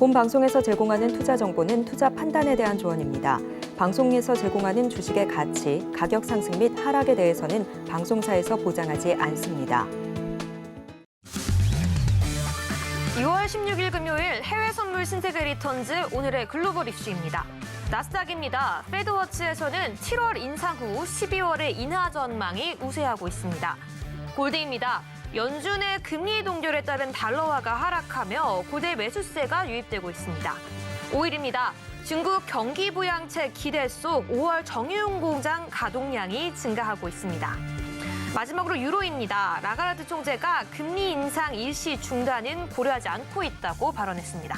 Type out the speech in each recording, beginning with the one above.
본 방송에서 제공하는 투자 정보는 투자 판단에 대한 조언입니다. 방송에서 제공하는 주식의 가치, 가격 상승 및 하락에 대해서는 방송사에서 보장하지 않습니다. 6월 16일 금요일 해외 선물 신세계 리턴즈 오늘의 글로벌 이슈입니다. 나스닥입니다. 패드워치에서는 7월 인상 후 12월의 인하 전망이 우세하고 있습니다. 골드입니다. 연준의 금리 동결에 따른 달러화가 하락하며 고대 매수세가 유입되고 있습니다. 오일입니다. 중국 경기 부양책 기대 속 5월 정유용 공장 가동량이 증가하고 있습니다. 마지막으로 유로입니다. 라가르드 총재가 금리 인상 일시 중단은 고려하지 않고 있다고 발언했습니다.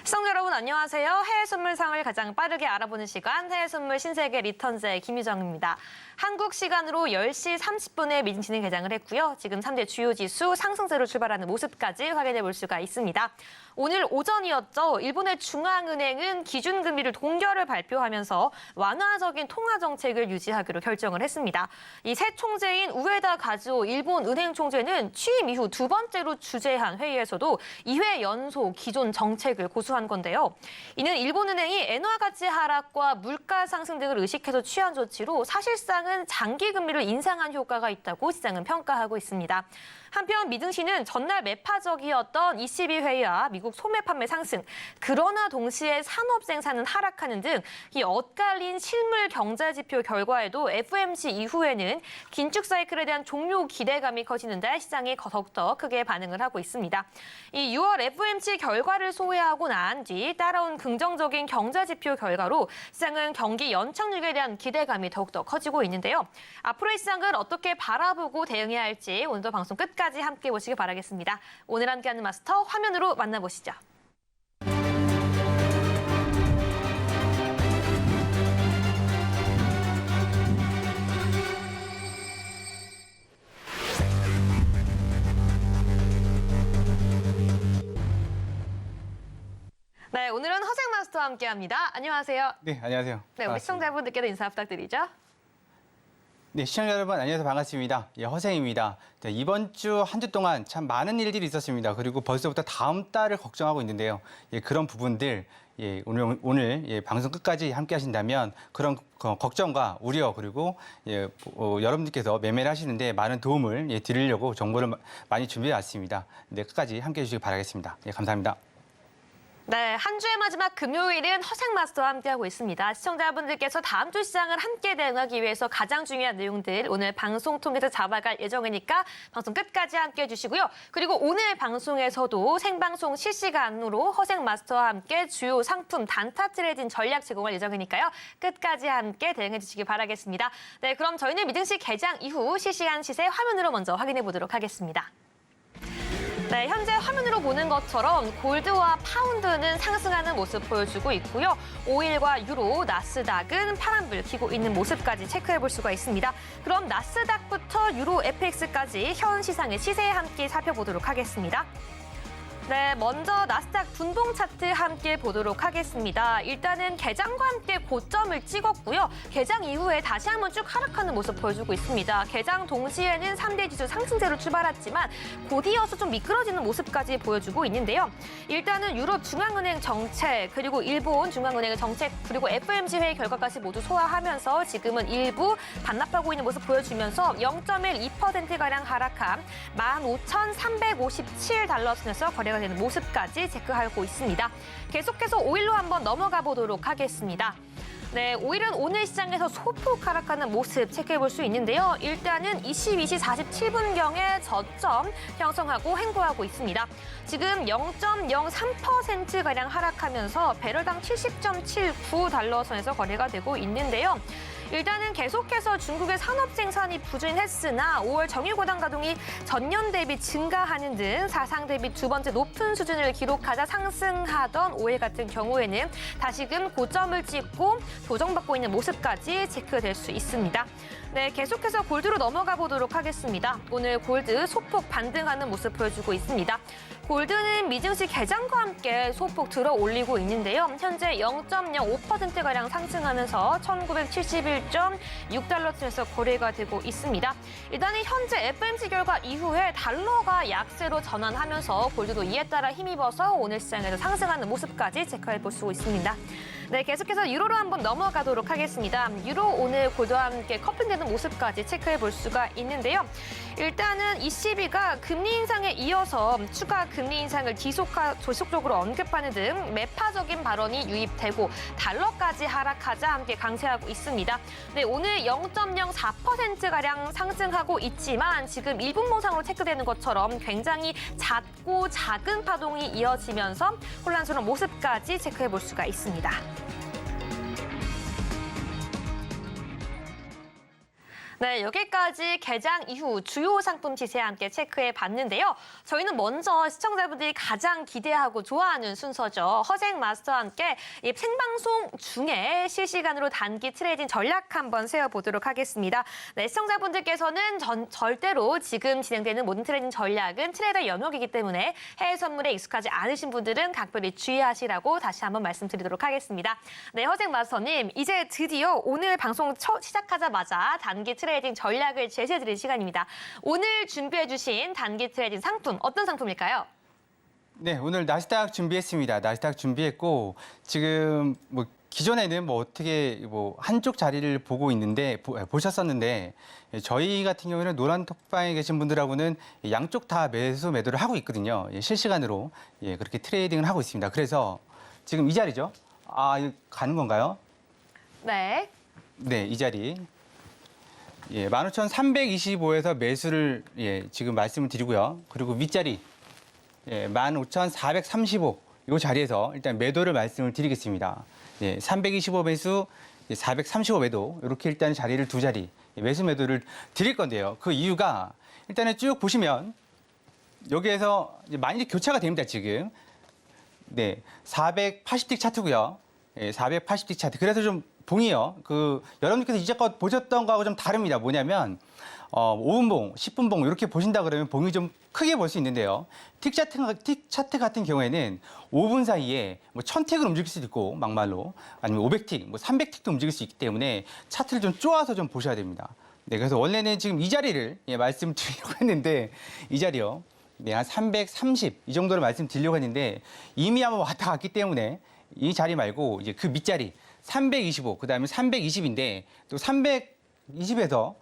시청자 여러분 안녕하세요. 해외 선물상을 가장 빠르게 알아보는 시간 해외 선물 신세계 리턴즈의 김유정입니다. 한국 시간으로 10시 30분에 미증시는 개장을 했고요. 지금 3대 주요 지수 상승세로 출발하는 모습까지 확인해 볼 수가 있습니다. 오늘 오전이었죠. 일본의 중앙은행은 기준금리를 동결을 발표하면서 완화적인 통화 정책을 유지하기로 결정을 했습니다. 이 새 총재인 우에다 가즈오 일본 은행 총재는 취임 이후 두 번째로 주재한 회의에서도 2회 연속 기존 정책을 고수한 건데요. 이는 일본은행이 엔화 가치 하락과 물가 상승 등을 의식해서 취한 조치로 사실상은 장기 금리를 인상한 효과가 있다고 시장은 평가하고 있습니다. 한편 미증시는 전날 매파적이었던 ECB 회의와 미국 소매 판매 상승, 그러나 동시에 산업 생산은 하락하는 등 이 엇갈린 실물 경제 지표 결과에도 FOMC 이후에는 긴축 사이클에 대한 종료 기대감이 커지는데 시장이 더욱더 크게 반응을 하고 있습니다. 이 6월 FOMC 결과를 소개하고 난 뒤 따라온 긍정적인 경제 지표 결과로 시장은 경기 연착륙에 대한 기대감이 더욱더 커지고 있는데요. 앞으로의 시장을 어떻게 바라보고 대응해야 할지 오늘도 방송 끝까지 함께 보시기 바라겠습니다. 오늘 함께하는 마스터 화면으로 만나보시죠. 네, 오늘은 허생 마스터와 함께합니다. 안녕하세요. 네, 안녕하세요. 네, 우리 반갑습니다. 시청자분들께도 인사 부탁드리죠. 네, 시청자 여러분 안녕하세요. 반갑습니다. 예, 허생입니다. 네, 이번 주 한 주 동안 참 많은 일들이 있었습니다. 그리고 벌써부터 다음 달을 걱정하고 있는데요. 예, 그런 부분들 예, 오늘 예, 방송 끝까지 함께 하신다면 그런 걱정과 우려 그리고 예, 여러분들께서 매매를 하시는데 많은 도움을 예, 드리려고 정보를 많이 준비해 왔습니다. 네, 끝까지 함께 해주시기 바라겠습니다. 예, 감사합니다. 네, 한 주의 마지막 금요일은 허생 마스터와 함께하고 있습니다. 시청자분들께서 다음 주 시장을 함께 대응하기 위해서 가장 중요한 내용들 오늘 방송 통해서 잡아갈 예정이니까 방송 끝까지 함께해 주시고요. 그리고 오늘 방송에서도 생방송 실시간으로 허생 마스터와 함께 주요 상품 단타 트레이딩 전략 제공할 예정이니까요. 끝까지 함께 대응해 주시기 바라겠습니다. 네, 그럼 저희는 미증시 개장 이후 실시간 시세 화면으로 먼저 확인해 보도록 하겠습니다. 네, 현재 화면으로 보는 것처럼 골드와 파운드는 상승하는 모습 보여주고 있고요. 오일과 유로, 나스닥은 파란불 켜고 있는 모습까지 체크해 볼 수가 있습니다. 그럼 나스닥부터 유로, FX까지 현 시장의 시세에 함께 살펴보도록 하겠습니다. 네, 먼저 나스닥 분봉 차트 함께 보도록 하겠습니다. 일단은 개장과 함께 고점을 찍었고요. 개장 이후에 다시 한번 쭉 하락하는 모습 보여주고 있습니다. 개장 동시에는 3대 지수 상승세로 출발했지만 곧이어서 좀 미끄러지는 모습까지 보여주고 있는데요. 일단은 유럽 중앙은행 정책, 그리고 일본 중앙은행의 정책, 그리고 FOMC 회의 결과까지 모두 소화하면서 지금은 일부 반납하고 있는 모습 보여주면서 0.12%가량 하락한 15,357달러 선에서 거래가 되는 모습까지 체크하고 있습니다. 계속해서 오일로 한번 넘어가 보도록 하겠습니다. 네, 오일은 오늘 시장에서 소폭 하락하는 모습 체크해 볼 수 있는데요. 일단은 22시 47분경에 저점 형성하고 횡보하고 있습니다. 지금 0.03%가량 하락하면서 배럴당 70.79달러 선에서 거래가 되고 있는데요. 일단은 계속해서 중국의 산업 생산이 부진했으나 5월 정유고당 가동이 전년 대비 증가하는 등 사상 대비 두 번째 높은 수준을 기록하자 상승하던 오일 같은 경우에는 다시금 고점을 찍고 조정받고 있는 모습까지 체크될 수 있습니다. 네, 계속해서 골드로 넘어가 보도록 하겠습니다. 오늘 골드 소폭 반등하는 모습 보여주고 있습니다. 골드는 미증시 개장과 함께 소폭 들어 올리고 있는데요. 현재 0.05%가량 상승하면서 1971.6달러쯤에서 거래가 되고 있습니다. 일단 현재 FOMC 결과 이후에 달러가 약세로 전환하면서 골드도 이에 따라 힘입어서 오늘 시장에서 상승하는 모습까지 체크해 볼 수 있습니다. 네, 계속해서 유로로 한번 넘어가도록 하겠습니다. 유로 오늘 골드와 함께 커플되는 모습까지 체크해 볼 수가 있는데요. 일단은 ECB가 금리 인상에 이어서 추가 금리 인상을 지속적으로 언급하는 등 매파적인 발언이 유입되고 달러까지 하락하자 함께 강세하고 있습니다. 네, 오늘 0.04%가량 상승하고 있지만 지금 1분 모상으로 체크되는 것처럼 굉장히 잦고 작은 파동이 이어지면서 혼란스러운 모습까지 체크해 볼 수가 있습니다. 네, 여기까지 개장 이후 주요 상품 시세 함께 체크해 봤는데요. 저희는 먼저 시청자분들이 가장 기대하고 좋아하는 순서죠. 허생 마스터와 함께 이 생방송 중에 실시간으로 단기 트레이딩 전략 한번 세워보도록 하겠습니다. 네, 시청자분들께서는 절대로 지금 진행되는 모든 트레이딩 전략은 트레이더 영역이기 때문에 해외 선물에 익숙하지 않으신 분들은 각별히 주의하시라고 다시 한번 말씀드리도록 하겠습니다. 네, 허생 마스터님, 이제 드디어 오늘 방송 시작하자마자 단기 트레이딩 전략을 제시해드릴 시간입니다. 오늘 준비해주신 단기 트레이딩 상품, 어떤 상품일까요? 네, 오늘 나스닥 준비했습니다. 나스닥 준비했고 지금 기존에는 어떻게 한쪽 자리를 보고 있는데 보셨었는데 저희 같은 경우에는 노란 톡방에 계신 분들하고는 양쪽 다 매도를 하고 있거든요. 실시간으로 그렇게 트레이딩을 하고 있습니다. 그래서 지금 이 자리죠. 이거 가는 건가요? 네. 네, 이 자리. 15,325에서 매수를 지금 말씀을 드리고요. 그리고 윗자리 15,435 이 자리에서 일단 매도를 말씀을 드리겠습니다. 325 매수, 435 매도 이렇게 일단 자리를 두 자리 매수 매도를 드릴 건데요. 그 이유가 일단은 쭉 보시면 여기에서 많이 교차가 됩니다. 지금 480틱 차트고요. 480틱 차트. 그래서 좀 봉이요. 여러분께서 이제껏 보셨던 거하고 좀 다릅니다. 뭐냐면 5분봉, 10분봉 이렇게 보신다 그러면 봉이 좀 크게 볼 수 있는데요. 틱 차트 같은 경우에는 5분 사이에 1000틱을 움직일 수도 있고 막말로 아니면 500틱, 300틱도 움직일 수 있기 때문에 차트를 좀 쪼아서 좀 보셔야 됩니다. 네, 그래서 원래는 지금 이 자리를 말씀드리려고 했는데 이 자리요. 한 330 이 정도로 말씀드리려고 했는데 이미 한번 왔다 갔기 때문에 이 자리 말고 이제 그 밑자리 325, 그다음에 320인데 또 320에서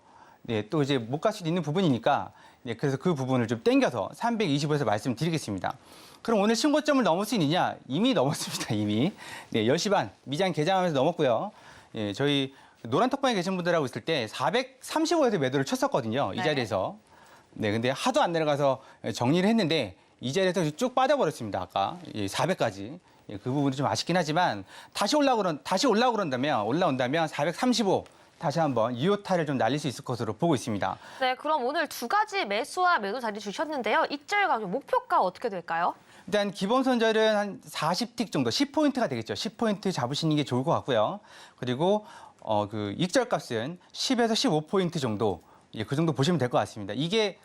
또 이제 못 갈 수도 있는 부분이니까 그래서 그 부분을 좀 땡겨서 325에서 말씀드리겠습니다. 그럼 오늘 신고점을 넘을 수 있느냐? 이미 넘었습니다. 이미. 10시 반 미장 개장하면서 넘었고요. 저희 노란 톡방에 계신 분들하고 있을 때 435에서 매도를 쳤었거든요. 이 자리에서. 근데 하도 안 내려가서 정리를 했는데 이 자리에서 쭉 빠져버렸습니다. 아까 400까지. 그 부분이 좀 아쉽긴 하지만 다시 올라온다면 435 다시 한번 유효타를 좀 날릴 수 있을 것으로 보고 있습니다. 네, 그럼 오늘 두 가지 매수와 매도 자리 주셨는데요. 입절 가격 목표가 어떻게 될까요? 일단 기본 손절은 한 40틱 정도, 10포인트가 되겠죠. 10포인트 잡으시는 게 좋을 것 같고요. 그리고 익절 값은 10에서 15포인트 정도, 그 정도 보시면 될 것 같습니다. 이게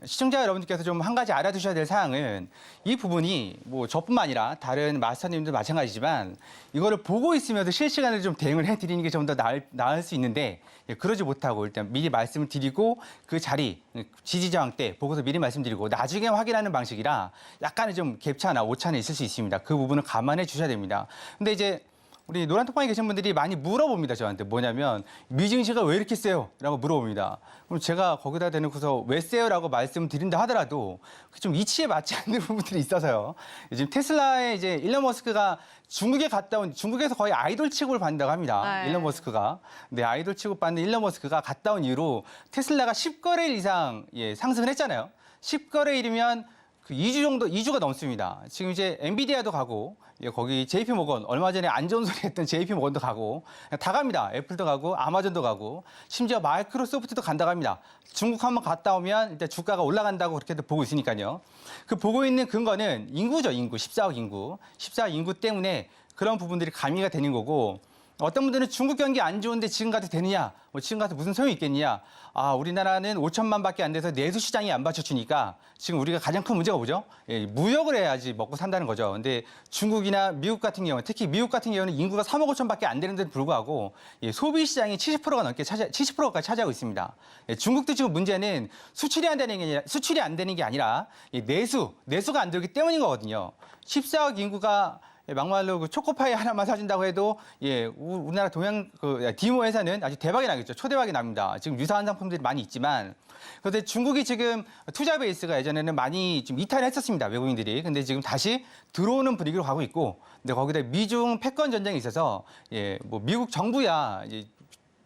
시청자 여러분들께서 좀 한 가지 알아두셔야 될 사항은 이 부분이 저뿐만 아니라 다른 마스터님도 마찬가지지만 이거를 보고 있으면서 실시간으로 좀 대응을 해드리는 게 좀 더 나을 수 있는데 그러지 못하고 일단 미리 말씀을 드리고 그 자리 지지저항 때 보고서 미리 말씀드리고 나중에 확인하는 방식이라 약간의 좀 갭차나 오차는 있을 수 있습니다. 그 부분을 감안해 주셔야 됩니다. 근데 이제 우리 노란 톡방에 계신 분들이 많이 물어봅니다. 저한테 뭐냐면 미증시가 왜 이렇게 세요? 라고 물어봅니다. 그럼 제가 거기다 대놓고서 왜 세요? 라고 말씀드린다 하더라도 좀 이치에 맞지 않는 부분들이 있어서요. 지금 테슬라의 이제 일론 머스크가 중국에서 거의 아이돌 취급을 받는다고 합니다. 일론 머스크가. 아이돌 취급받는 일론 머스크가 갔다 온 이후로 테슬라가 10거래일 이상 상승을 했잖아요. 10거래일이면 2주가 넘습니다. 지금 이제 엔비디아도 가고 거기 JP 모건 얼마 전에 안 좋은 소리 했던 JP 모건도 가고 다 갑니다. 애플도 가고 아마존도 가고 심지어 마이크로소프트도 간다고 합니다. 중국 한번 갔다 오면 일단 주가가 올라간다고 그렇게도 보고 있으니까요. 그 보고 있는 근거는 인구죠. 인구. 14억 인구. 14억 인구 때문에 그런 부분들이 가미가 되는 거고 어떤 분들은 중국 경기 안 좋은데 지금 가도 되느냐? 뭐 지금 가서 무슨 소용이 있겠느냐? 아, 우리나라는 5천만밖에 안 돼서 내수 시장이 안 받쳐주니까 지금 우리가 가장 큰 문제가 뭐죠? 예, 무역을 해야지 먹고 산다는 거죠. 근데 중국이나 미국 같은 경우, 특히 미국 같은 경우는 인구가 3억 5천밖에 안 되는데도 불구하고 예, 소비 시장이 70%가 넘게 70%까지 차지하고 있습니다. 예, 중국도 지금 문제는 수출이 안 되는 게 아니라 예, 내수가 안 되기 때문인 거거든요. 14억 인구가 막말로 그 초코파이 하나만 사준다고 해도 예, 우리나라 디모 회사는 아주 대박이 나겠죠. 초대박이 납니다. 지금 유사한 상품들이 많이 있지만 그런데 중국이 지금 투자 베이스가 예전에는 많이 좀 이탈했었습니다. 외국인들이. 근데 지금 다시 들어오는 분위기로 가고 있고 근데 거기다 미중 패권 전쟁이 있어서 예, 뭐 미국 정부야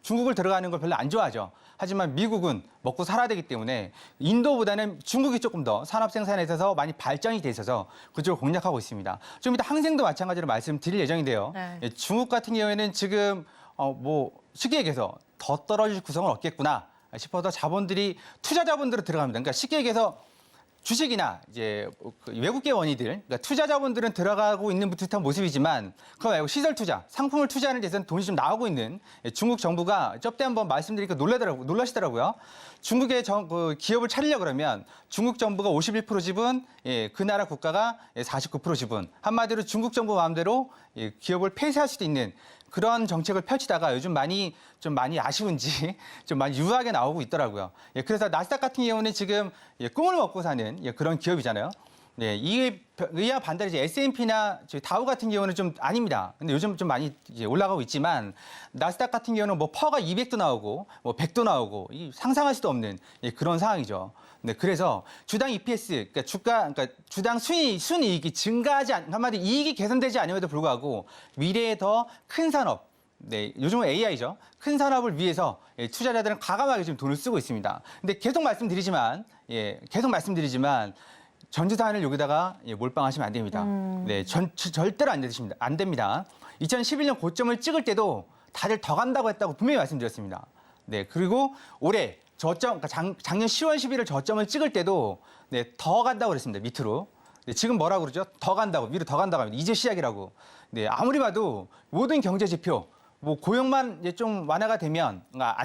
중국을 들어가는 걸 별로 안 좋아하죠. 하지만 미국은 먹고 살아야 되기 때문에 인도보다는 중국이 조금 더 산업 생산에 있어서 많이 발전이 돼 있어서 그쪽을 공략하고 있습니다. 좀 이따 항생도 마찬가지로 말씀드릴 예정인데요. 네. 예, 중국 같은 경우에는 지금 뭐 쉽게 얘기해서 더 떨어질 구성은 없겠구나 싶어서 투자 자본들로 들어갑니다. 그러니까 쉽게 얘기해서 주식이나 이제 그 외국계 원이들, 그러니까 투자 자본들은 들어가고 있는 듯한 모습이지만 그거 말고 시설 투자, 상품을 투자하는 데서는 돈이 좀 나오고 있는 중국 정부가 저때 한번 말씀드리니까 놀라시더라고요. 중국의 그 기업을 차리려 그러면 중국 정부가 51% 지분, 예, 그 나라 국가가 49% 지분. 한마디로 중국 정부 마음대로 예, 기업을 폐쇄할 수도 있는 그런 정책을 펼치다가 요즘 많이 아쉬운지 좀 많이 유하게 나오고 있더라고요. 예, 그래서 나스닥 같은 경우는 지금 예, 꿈을 먹고 사는 예, 그런 기업이잖아요. 네, 이와 반대로 이제 S&P나 다우 같은 경우는 좀 아닙니다. 근데 요즘 좀 많이 이제 올라가고 있지만 나스닥 같은 경우는 뭐 퍼가 200도 나오고 뭐 100도 나오고 상상할 수도 없는 예, 그런 상황이죠. 네, 그래서 주당 EPS, 그러니까 주당 순이익이 한마디 이익이 개선되지 않음에도 불구하고 미래에 더 큰 산업, 네, 요즘은 AI죠. 큰 산업을 위해서 예, 투자자들은 과감하게 지금 돈을 쓰고 있습니다. 근데 계속 말씀드리지만 전재산을 여기다가 예, 몰빵하시면 안 됩니다. 네, 절대로 안 됩니다. 2011년 고점을 찍을 때도 다들 더 간다고 했다고 분명히 말씀드렸습니다. 네, 그리고 올해 그러니까 작년 10월 11일 저점을 찍을 때도 네, 더 간다고 그랬습니다. 밑으로. 네, 지금 뭐라고 그러죠? 더 간다고, 위로 더 간다고 합니다. 이제 시작이라고. 네, 아무리 봐도 모든 경제 지표, 뭐 고용만 이제 좀 완화가 되면, 그러니까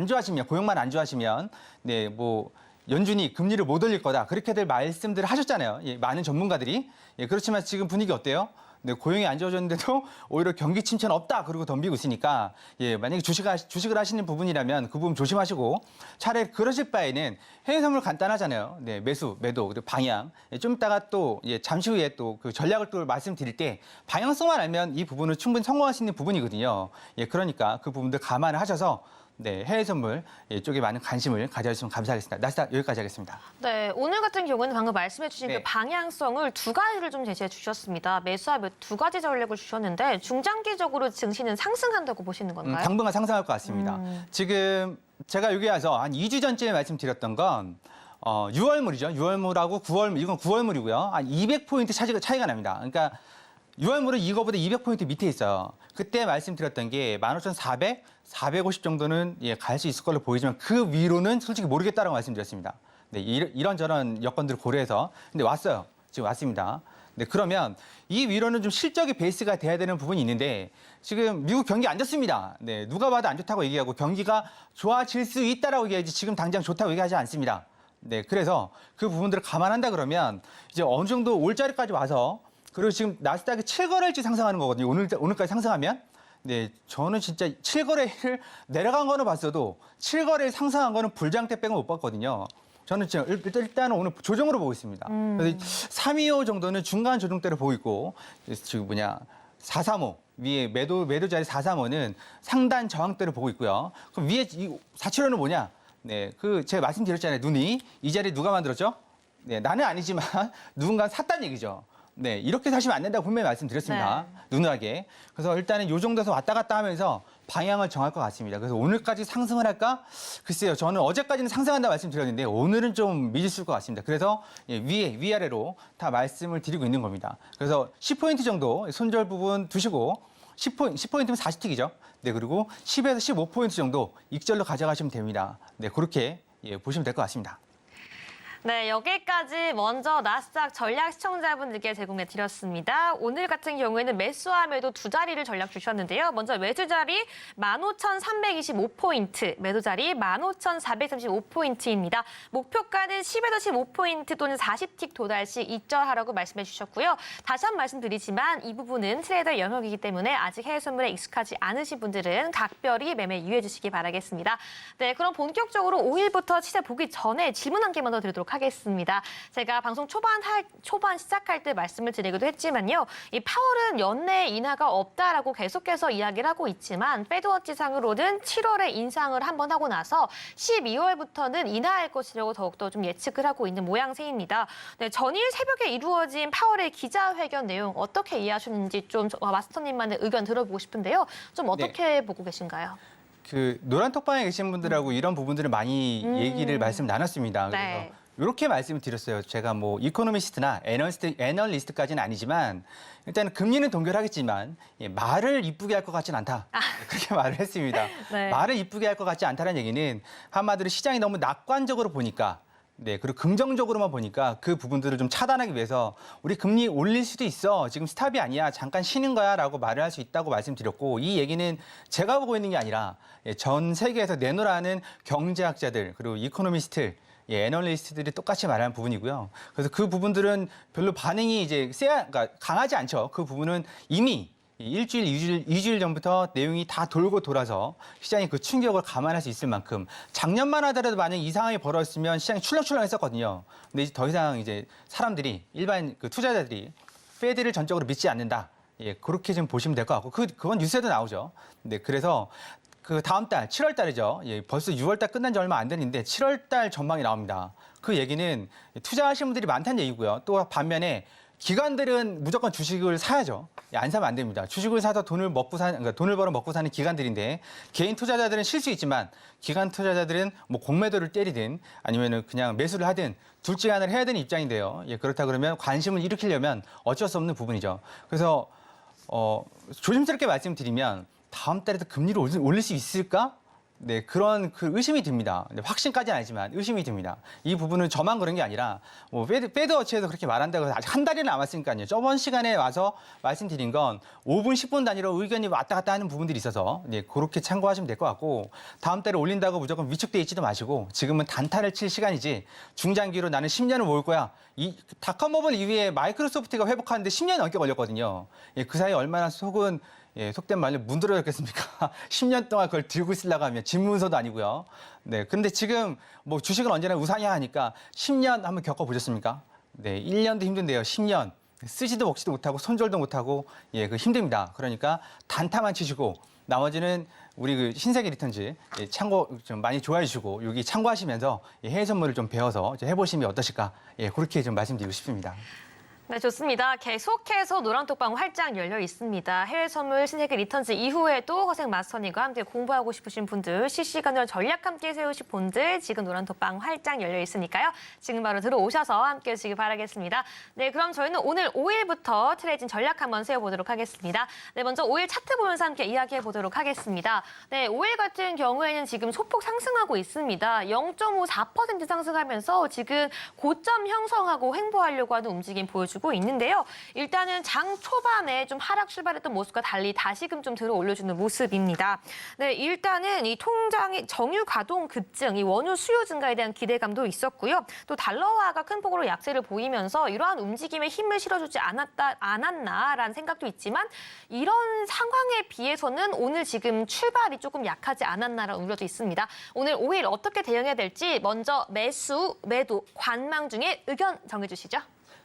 고용만 안 좋아지면, 네, 뭐 연준이 금리를 못 올릴 거다. 그렇게들 말씀들을 하셨잖아요. 예, 많은 전문가들이. 예, 그렇지만 지금 분위기 어때요? 네, 고용이 안 좋아졌는데도 오히려 경기 침체는 없다. 그러고 덤비고 있으니까 예, 만약에 주식을 하시는 부분이라면 그 부분 조심하시고 차라리 그러실 바에는 해외 선물 간단하잖아요. 네, 매도 그리고 방향. 예, 좀 이따가 또 예, 잠시 후에 또 그 전략을 또 말씀드릴 때 방향성만 알면 이 부분은 충분히 성공할 수 있는 부분이거든요. 예, 그러니까 그 부분들 감안을 하셔서 네, 해외 선물 쪽에 많은 관심을 가져주시면 감사하겠습니다. 나스닥 여기까지 하겠습니다. 네, 오늘 같은 경우는 방금 말씀해 주신 네. 그 방향성을 두 가지를 좀 제시해 주셨습니다. 매수와 두 가지 전략을 주셨는데 중장기적으로 증시는 상승한다고 보시는 건가요? 당분간 상승할 것 같습니다. 지금 제가 여기 와서 한 2주 전쯤에 말씀드렸던 건 6월물이죠. 6월물하고 9월물, 이건 9월물이고요. 한 200포인트 차이가 납니다. 그러니까 6월물은 이거보다 200포인트 밑에 있어요. 그때 말씀드렸던 게 15,400, 450 정도는 예, 갈 수 있을 걸로 보이지만 그 위로는 솔직히 모르겠다라고 말씀드렸습니다. 네, 이런저런 여건들을 고려해서. 근데 왔어요. 지금 왔습니다. 네, 그러면 이 위로는 좀 실적의 베이스가 돼야 되는 부분이 있는데 지금 미국 경기 안 좋습니다. 네, 누가 봐도 안 좋다고 얘기하고 경기가 좋아질 수 있다라고 얘기하지 지금 당장 좋다고 얘기하지 않습니다. 네, 그래서 그 부분들을 감안한다 그러면 이제 어느 정도 올자리까지 와서 그리고 지금 나스닥이 7거래일째 상승하는 거거든요. 오늘까지 상승하면. 네, 저는 진짜 7거래일 내려간 거는 봤어도 7거래일 상승한 거는 불장대 빼고 못 봤거든요. 저는 지금 일단은 오늘 조정으로 보고 있습니다. 그래서 325 정도는 중간 조정대로 보고 있고 지금 435 위에 매도 자리 435는 상단 저항대로 보고 있고요. 그럼 위에 이 475는 뭐냐? 네, 제가 말씀드렸잖아요. 눈이 이 자리 누가 만들었죠? 네, 나는 아니지만 누군가 샀다는 얘기죠. 네, 이렇게 사시면 안 된다고 분명히 말씀드렸습니다. 네. 누누하게. 그래서 일단은 이 정도에서 왔다 갔다 하면서 방향을 정할 것 같습니다. 그래서 오늘까지 상승을 할까? 글쎄요, 저는 어제까지는 상승한다 말씀드렸는데 오늘은 좀 미지수일 것 같습니다. 그래서 예, 위아래로 다 말씀을 드리고 있는 겁니다. 그래서 10포인트 정도 손절 부분 두시고 10포인트면 40틱이죠. 네, 그리고 10에서 15포인트 정도 익절로 가져가시면 됩니다. 네, 그렇게 예, 보시면 될 것 같습니다. 네, 여기까지 먼저 나스닥 전략 시청자분들께 제공해 드렸습니다. 오늘 같은 경우에는 매수와 매도 두 자리를 전략 주셨는데요. 먼저 매수 자리 15,325포인트, 매도 자리 15,435포인트입니다. 목표가는 10에서 15포인트 또는 40틱 도달 시 입절하라고 말씀해 주셨고요. 다시 한 번 말씀드리지만 이 부분은 트레이더 영역이기 때문에 아직 해외 선물에 익숙하지 않으신 분들은 각별히 매매 유의해 주시기 바라겠습니다. 네, 그럼 본격적으로 5일부터 시세 보기 전에 질문 한 개만 더 드리도록 하겠습니다. 제가 방송 초반 시작할 때 말씀을 드리기도 했지만요. 이 파월은 연내 인하가 없다라고 계속해서 이야기를 하고 있지만 페드워치상으로는 7월에 인상을 한번 하고 나서 12월부터는 인하할 것이라고 더욱더 좀 예측을 하고 있는 모양새입니다. 네, 전일 새벽에 이루어진 파월의 기자회견 내용 어떻게 이해하셨는지 좀 마스터님만의 의견 들어보고 싶은데요. 좀 어떻게 보고 계신가요? 그 노란 톡방에 계신 분들하고 이런 부분들을 많이 얘기를 말씀 나눴습니다. 그래서 네. 이렇게 말씀을 드렸어요. 제가 뭐 이코노미스트나 애널리스트까지는 아니지만 일단 금리는 동결하겠지만 말을 이쁘게 할 것 같지는 않다. 그렇게 말을 했습니다. 네. 말을 이쁘게 할 것 같지 않다는 얘기는 한마디로 시장이 너무 낙관적으로 보니까 네, 그리고 긍정적으로만 보니까 그 부분들을 좀 차단하기 위해서 우리 금리 올릴 수도 있어. 지금 스탑이 아니야. 잠깐 쉬는 거야. 라고 말을 할 수 있다고 말씀드렸고 이 얘기는 제가 보고 있는 게 아니라 전 세계에서 내놓으라는 경제학자들 그리고 이코노미스트 애널리스트들이 똑같이 말하는 부분이고요. 그래서 그 부분들은 별로 반응이 이제 그러니까 강하지 않죠. 그 부분은 이미 일주일, 2주일 전부터 내용이 다 돌고 돌아서 시장이 그 충격을 감안할 수 있을 만큼 작년만 하더라도 만약 이 상황이 벌어졌으면 시장이 출렁출렁했었거든요. 근데 이제 더 이상 이제 사람들이 일반 그 투자자들이 페드를 전적으로 믿지 않는다. 예, 그렇게 좀 보시면 될 것 같고 그건 뉴스에도 나오죠. 네, 그래서 그 다음 달 7월 달이죠. 예, 벌써 6월 달 끝난 지 얼마 안 됐는데 7월 달 전망이 나옵니다. 그 얘기는 투자하시는 분들이 많다는 얘기고요. 또 반면에 기관들은 무조건 주식을 사야죠. 안 사면 안 됩니다. 주식을 사서 그러니까 돈을 벌어 먹고 사는 기관들인데 개인 투자자들은 쉴 수 있지만 기관 투자자들은 뭐 공매도를 때리든 아니면은 그냥 매수를 하든 둘 중에 하나를 해야 되는 입장인데요. 예, 그렇다 그러면 관심을 일으키려면 어쩔 수 없는 부분이죠. 그래서 조심스럽게 말씀드리면 다음 달에도 금리를 올릴 수 있을까? 네, 그런 의심이 듭니다. 확신까지는 아니지만 의심이 듭니다. 이 부분은 저만 그런 게 아니라 뭐 페드워치에서 그렇게 말한다고 해서 아직 한 달이 남았으니까요. 저번 시간에 와서 말씀드린 건 5분, 10분 단위로 의견이 왔다 갔다 하는 부분들이 있어서 네, 그렇게 참고하시면 될 것 같고 다음 달에 올린다고 무조건 위축돼 있지도 마시고 지금은 단타를 칠 시간이지 중장기로 나는 10년을 모을 거야. 이 닷컴 버블 이후에 마이크로소프트가 회복하는데 10년이 넘게 걸렸거든요. 예, 그 사이에 얼마나 속은 속된 말로 문드러졌겠습니까? 10년 동안 그걸 들고 있으려고 하면 집문서도 아니고요. 네, 그런데 지금 뭐 주식은 언제나 우상이야 하니까 10년 한번 겪어보셨습니까? 네, 1년도 힘든데요. 10년 쓰지도 먹지도 못하고 손절도 못하고 예, 그 힘듭니다. 그러니까 단타만 치시고 나머지는 우리 그 신세계 리턴즈 참고 좀 많이 좋아해 주시고 여기 참고하시면서 해외 선물을 좀 배워서 해보시면 어떠실까? 예, 그렇게 좀 말씀드리고 싶습니다. 네, 좋습니다. 계속해서 노란톡방 활짝 열려 있습니다. 해외 선물 신세계 리턴즈 이후에도 허생 마스터님과 함께 공부하고 싶으신 분들, 실시간으로 전략 함께 세우실 분들 지금 노란톡방 활짝 열려 있으니까요. 지금 바로 들어오셔서 함께 해주시기 바라겠습니다. 네, 그럼 저희는 오늘 5일부터 트레이딩 전략 한번 세워보도록 하겠습니다. 네, 먼저 5일 차트 보면서 함께 이야기해 보도록 하겠습니다. 네, 5일 같은 경우에는 지금 소폭 상승하고 있습니다. 0.54% 상승하면서 지금 고점 형성하고 횡보하려고 하는 움직임 보여주고 있는데요. 일단은 장 초반에 좀 하락 출발했던 모습과 달리 다시금 좀 들어 올려주는 모습입니다. 네, 일단은 이 통장의 정유 가동 급증, 이 원유 수요 증가에 대한 기대감도 있었고요. 또 달러화가 큰 폭으로 약세를 보이면서 이러한 움직임에 힘을 실어주지 않았나라는 생각도 있지만 이런 상황에 비해서는 오늘 지금 출발이 조금 약하지 않았나라는 우려도 있습니다. 오늘 5일 어떻게 대응해야 될지 먼저 매수, 매도, 관망 중에 의견 정해주시죠.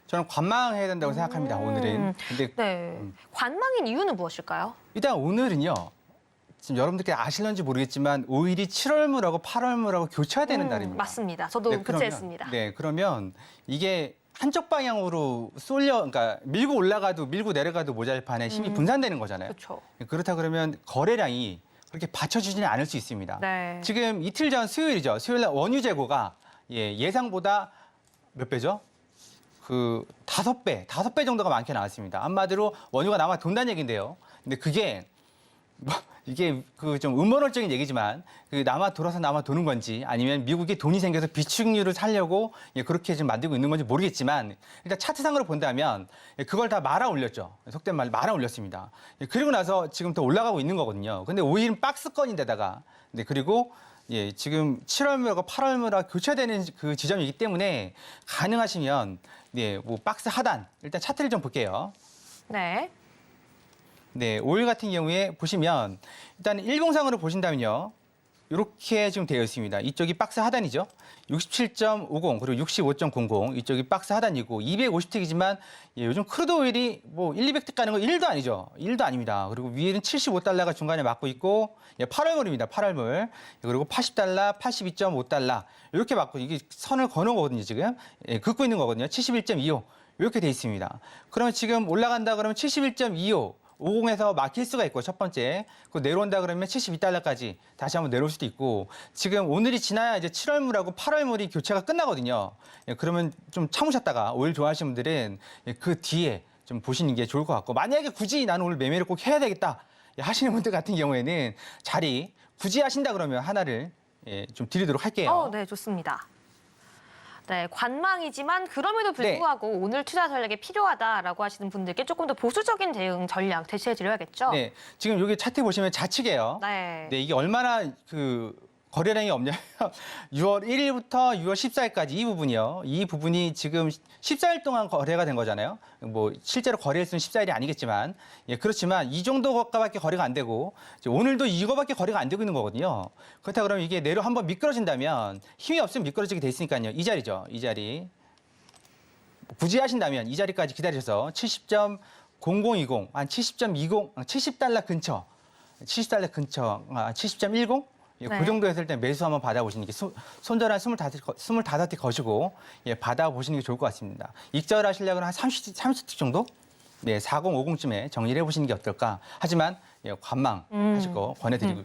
저는 관망해야 된다고 생각합니다. 오늘은. 근데 네, 관망인 이유는 무엇일까요? 일단 오늘은요. 지금 여러분들께 아실런지 모르겠지만 5일이 7월물하고 8월물하고 교차되는 날입니다. 맞습니다. 저도 교체했습니다. 네, 그러면 이게 한쪽 방향으로 그러니까 밀고 올라가도 밀고 내려가도 모자랄 판에 힘이 분산되는 거잖아요. 그렇죠. 그렇다 그러면 거래량이 그렇게 받쳐주지는 않을 수 있습니다. 네. 지금 이틀 전 수요일이죠. 수요일 날 원유 재고가 예상보다 몇 배죠? 그 5배 정도가 많게 나왔습니다. 한마디로 원유가 남아 돈다는 얘기인데요. 근데 그게 뭐 이게 그 좀 음모론적인 얘기지만 그 남아 돌아서 남아 도는 건지 아니면 미국에 돈이 생겨서 비축유를 살려고 그렇게 좀 만들고 있는 건지 모르겠지만 일단 차트상으로 본다면 그걸 다 말아 올렸죠. 속된 말 말아 올렸습니다. 그리고 나서 지금 더 올라가고 있는 거거든요. 근데 오히려 박스권인데다가 그리고 지금 7월물하고 8월물하고 교차되는 그 지점이기 때문에 가능하시면 뭐 박스 하단 일단 차트를 좀 볼게요. 네. 네, 오일 같은 경우에 보시면 일단 일봉상으로 보신다면요. 이렇게 지금 되어 있습니다. 이쪽이 박스 하단이죠. 67.50 그리고 65.00 이쪽이 박스 하단이고 250틱이지만 요즘 크루드 오일이 뭐 1, 200틱 가는 거 1도 아니죠. 1도 아닙니다. 그리고 위에는 75달러가 중간에 맞고 있고 8월물입니다. 8월물. 그리고 80달러, 82.5달러 이렇게 맞고 이게 선을 거는 거거든요. 지금 긋고 있는 거거든요. 71.25 이렇게 돼 있습니다. 그러면 지금 올라간다 그러면 71.25 50에서 막힐 수가 있고 첫 번째 그 내려온다 그러면 72달러까지 다시 한번 내려올 수도 있고 지금 오늘이 지나야 이제 7월물하고 8월물이 교체가 끝나거든요. 그러면 좀 참으셨다가 오일 좋아하시는 분들은 그 뒤에 좀 보시는 게 좋을 것 같고 만약에 굳이 나는 오늘 매매를 꼭 해야 되겠다 하시는 분들 같은 경우에는 자리 굳이 하신다 그러면 하나를 좀 드리도록 할게요. 네, 좋습니다. 네, 관망이지만 그럼에도 불구하고 오늘 투자 전략에 필요하다라고 하시는 분들께 조금 더 보수적인 대응 전략 제시해드려야겠죠? 네, 지금 여기 차트 보시면 좌측이에요. 네. 네, 이게 얼마나 거래량이 없냐면 6월 1일부터 6월 14일까지 이 부분이요. 이 부분이 지금 14일 동안 거래가 된 거잖아요. 뭐 실제로 거래일수는 14일이 아니겠지만 그렇지만 이 정도밖에 거래가 안 되고 오늘도 이거밖에 거래가 안 되고 있는 거거든요. 그렇다 그러면 이게 내로 한번 미끄러진다면 힘이 없으면 미끄러지게 돼 있으니까요. 이 자리죠. 이 자리. 굳이 하신다면 이 자리까지 기다리셔서 70.0020, 한 70.20, 70달러 근처, 70달러 근처, 70.10 네. 그 정도 했을 때 매수 한번 받아보시는 게 손절 한 25티 거시고 받아보시는 게 좋을 것 같습니다. 익절 하시려면 한 30티 정도? 네, 4050쯤에 정리를 해보시는 게 어떨까. 하지만 관망 하실 거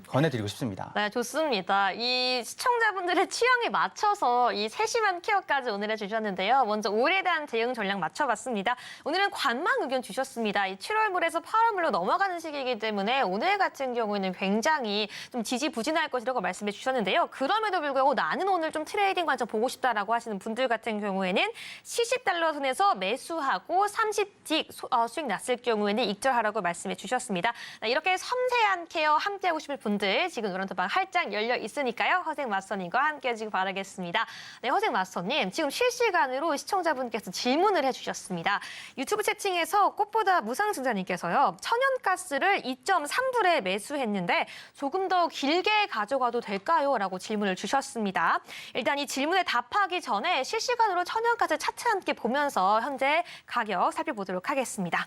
권해드리고 싶습니다. 네, 좋습니다. 이 시청자분들의 취향에 맞춰서 이 세심한 케어까지 오늘 해주셨는데요. 먼저 올해에 대한 대응 전략 맞춰봤습니다. 오늘은 관망 의견 주셨습니다. 이 7월물에서 8월물로 넘어가는 시기이기 때문에 오늘 같은 경우에는 굉장히 좀 지지부진할 것이라고 말씀해 주셨는데요. 그럼에도 불구하고 나는 오늘 좀 트레이딩 관점 보고 싶다라고 하시는 분들 같은 경우에는 70달러 선에서 매수하고 30틱 수익 났을 경우에는 익절하라고 말씀해 주셨습니다. 네, 이렇게 섬세한 케어 함께하고 싶을 분들 지금 노란토방 활짝 열려 있으니까요. 허생 마스터님과 함께 해주시기 바라겠습니다. 네, 허생 마스터님 지금 실시간으로 시청자분께서 질문을 해주셨습니다. 유튜브 채팅에서 꽃보다 무상증자님께서요. 천연가스를 2.3불에 매수했는데 조금 더 길게 가져가도 될까요? 라고 질문을 주셨습니다. 일단 이 질문에 답하기 전에 실시간으로 천연가스 차트 함께 보면서 현재 가격 살펴보도록 하겠습니다.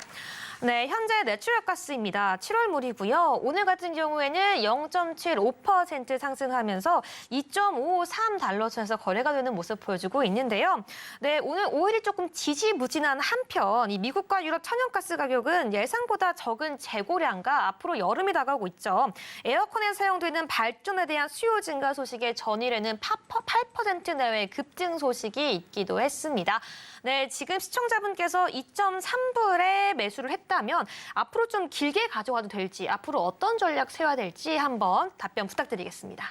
네, 현재 내추럴가스입니다. 7월물이고요. 오늘 같은 경우에는 0.75% 상승하면서 2.53달러 선에서 거래가 되는 모습 보여주고 있는데요. 네, 오늘 오일이 조금 지지부진한 한편 이 미국과 유럽 천연가스 가격은 예상보다 적은 재고량과 앞으로 여름이 다가오고 있죠. 에어컨에 사용되는 발전에 대한 수요 증가 소식에 전일에는 8% 내외의 급증 소식이 있기도 했습니다. 네, 지금 시청자분께서 2.3불에 매수를 했다면 앞으로 좀 길게 가져가도 될지, 앞으로 어떤 전략 세워야 될지 한번 답변 부탁드리겠습니다.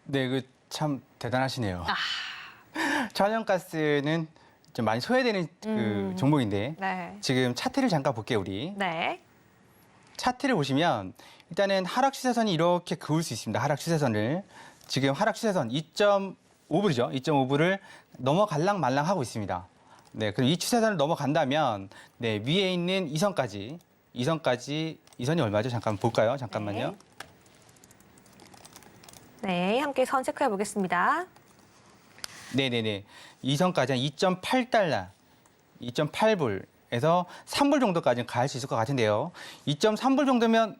네, 그 참 대단하시네요. 천연가스는 좀 많이 소외되는 그 종목인데 네. 지금 차트를 잠깐 볼게요, 우리. 네. 차트를 보시면 일단은 하락 추세선이 이렇게 그을 수 있습니다. 하락 추세선을. 지금 하락 추세선 2.5불이죠. 2.5불을 넘어갈랑 말랑 하고 있습니다. 네, 그럼 이 추세선을 넘어간다면 네, 위에 있는 이 선이 얼마죠? 잠깐 볼까요? 잠깐만요. 네, 함께 선 체크해 보겠습니다. 네네네. 이 선까지 한 2.8달러, 2.8불에서 3불 정도까지는 갈 수 있을 것 같은데요. 2.3불 정도면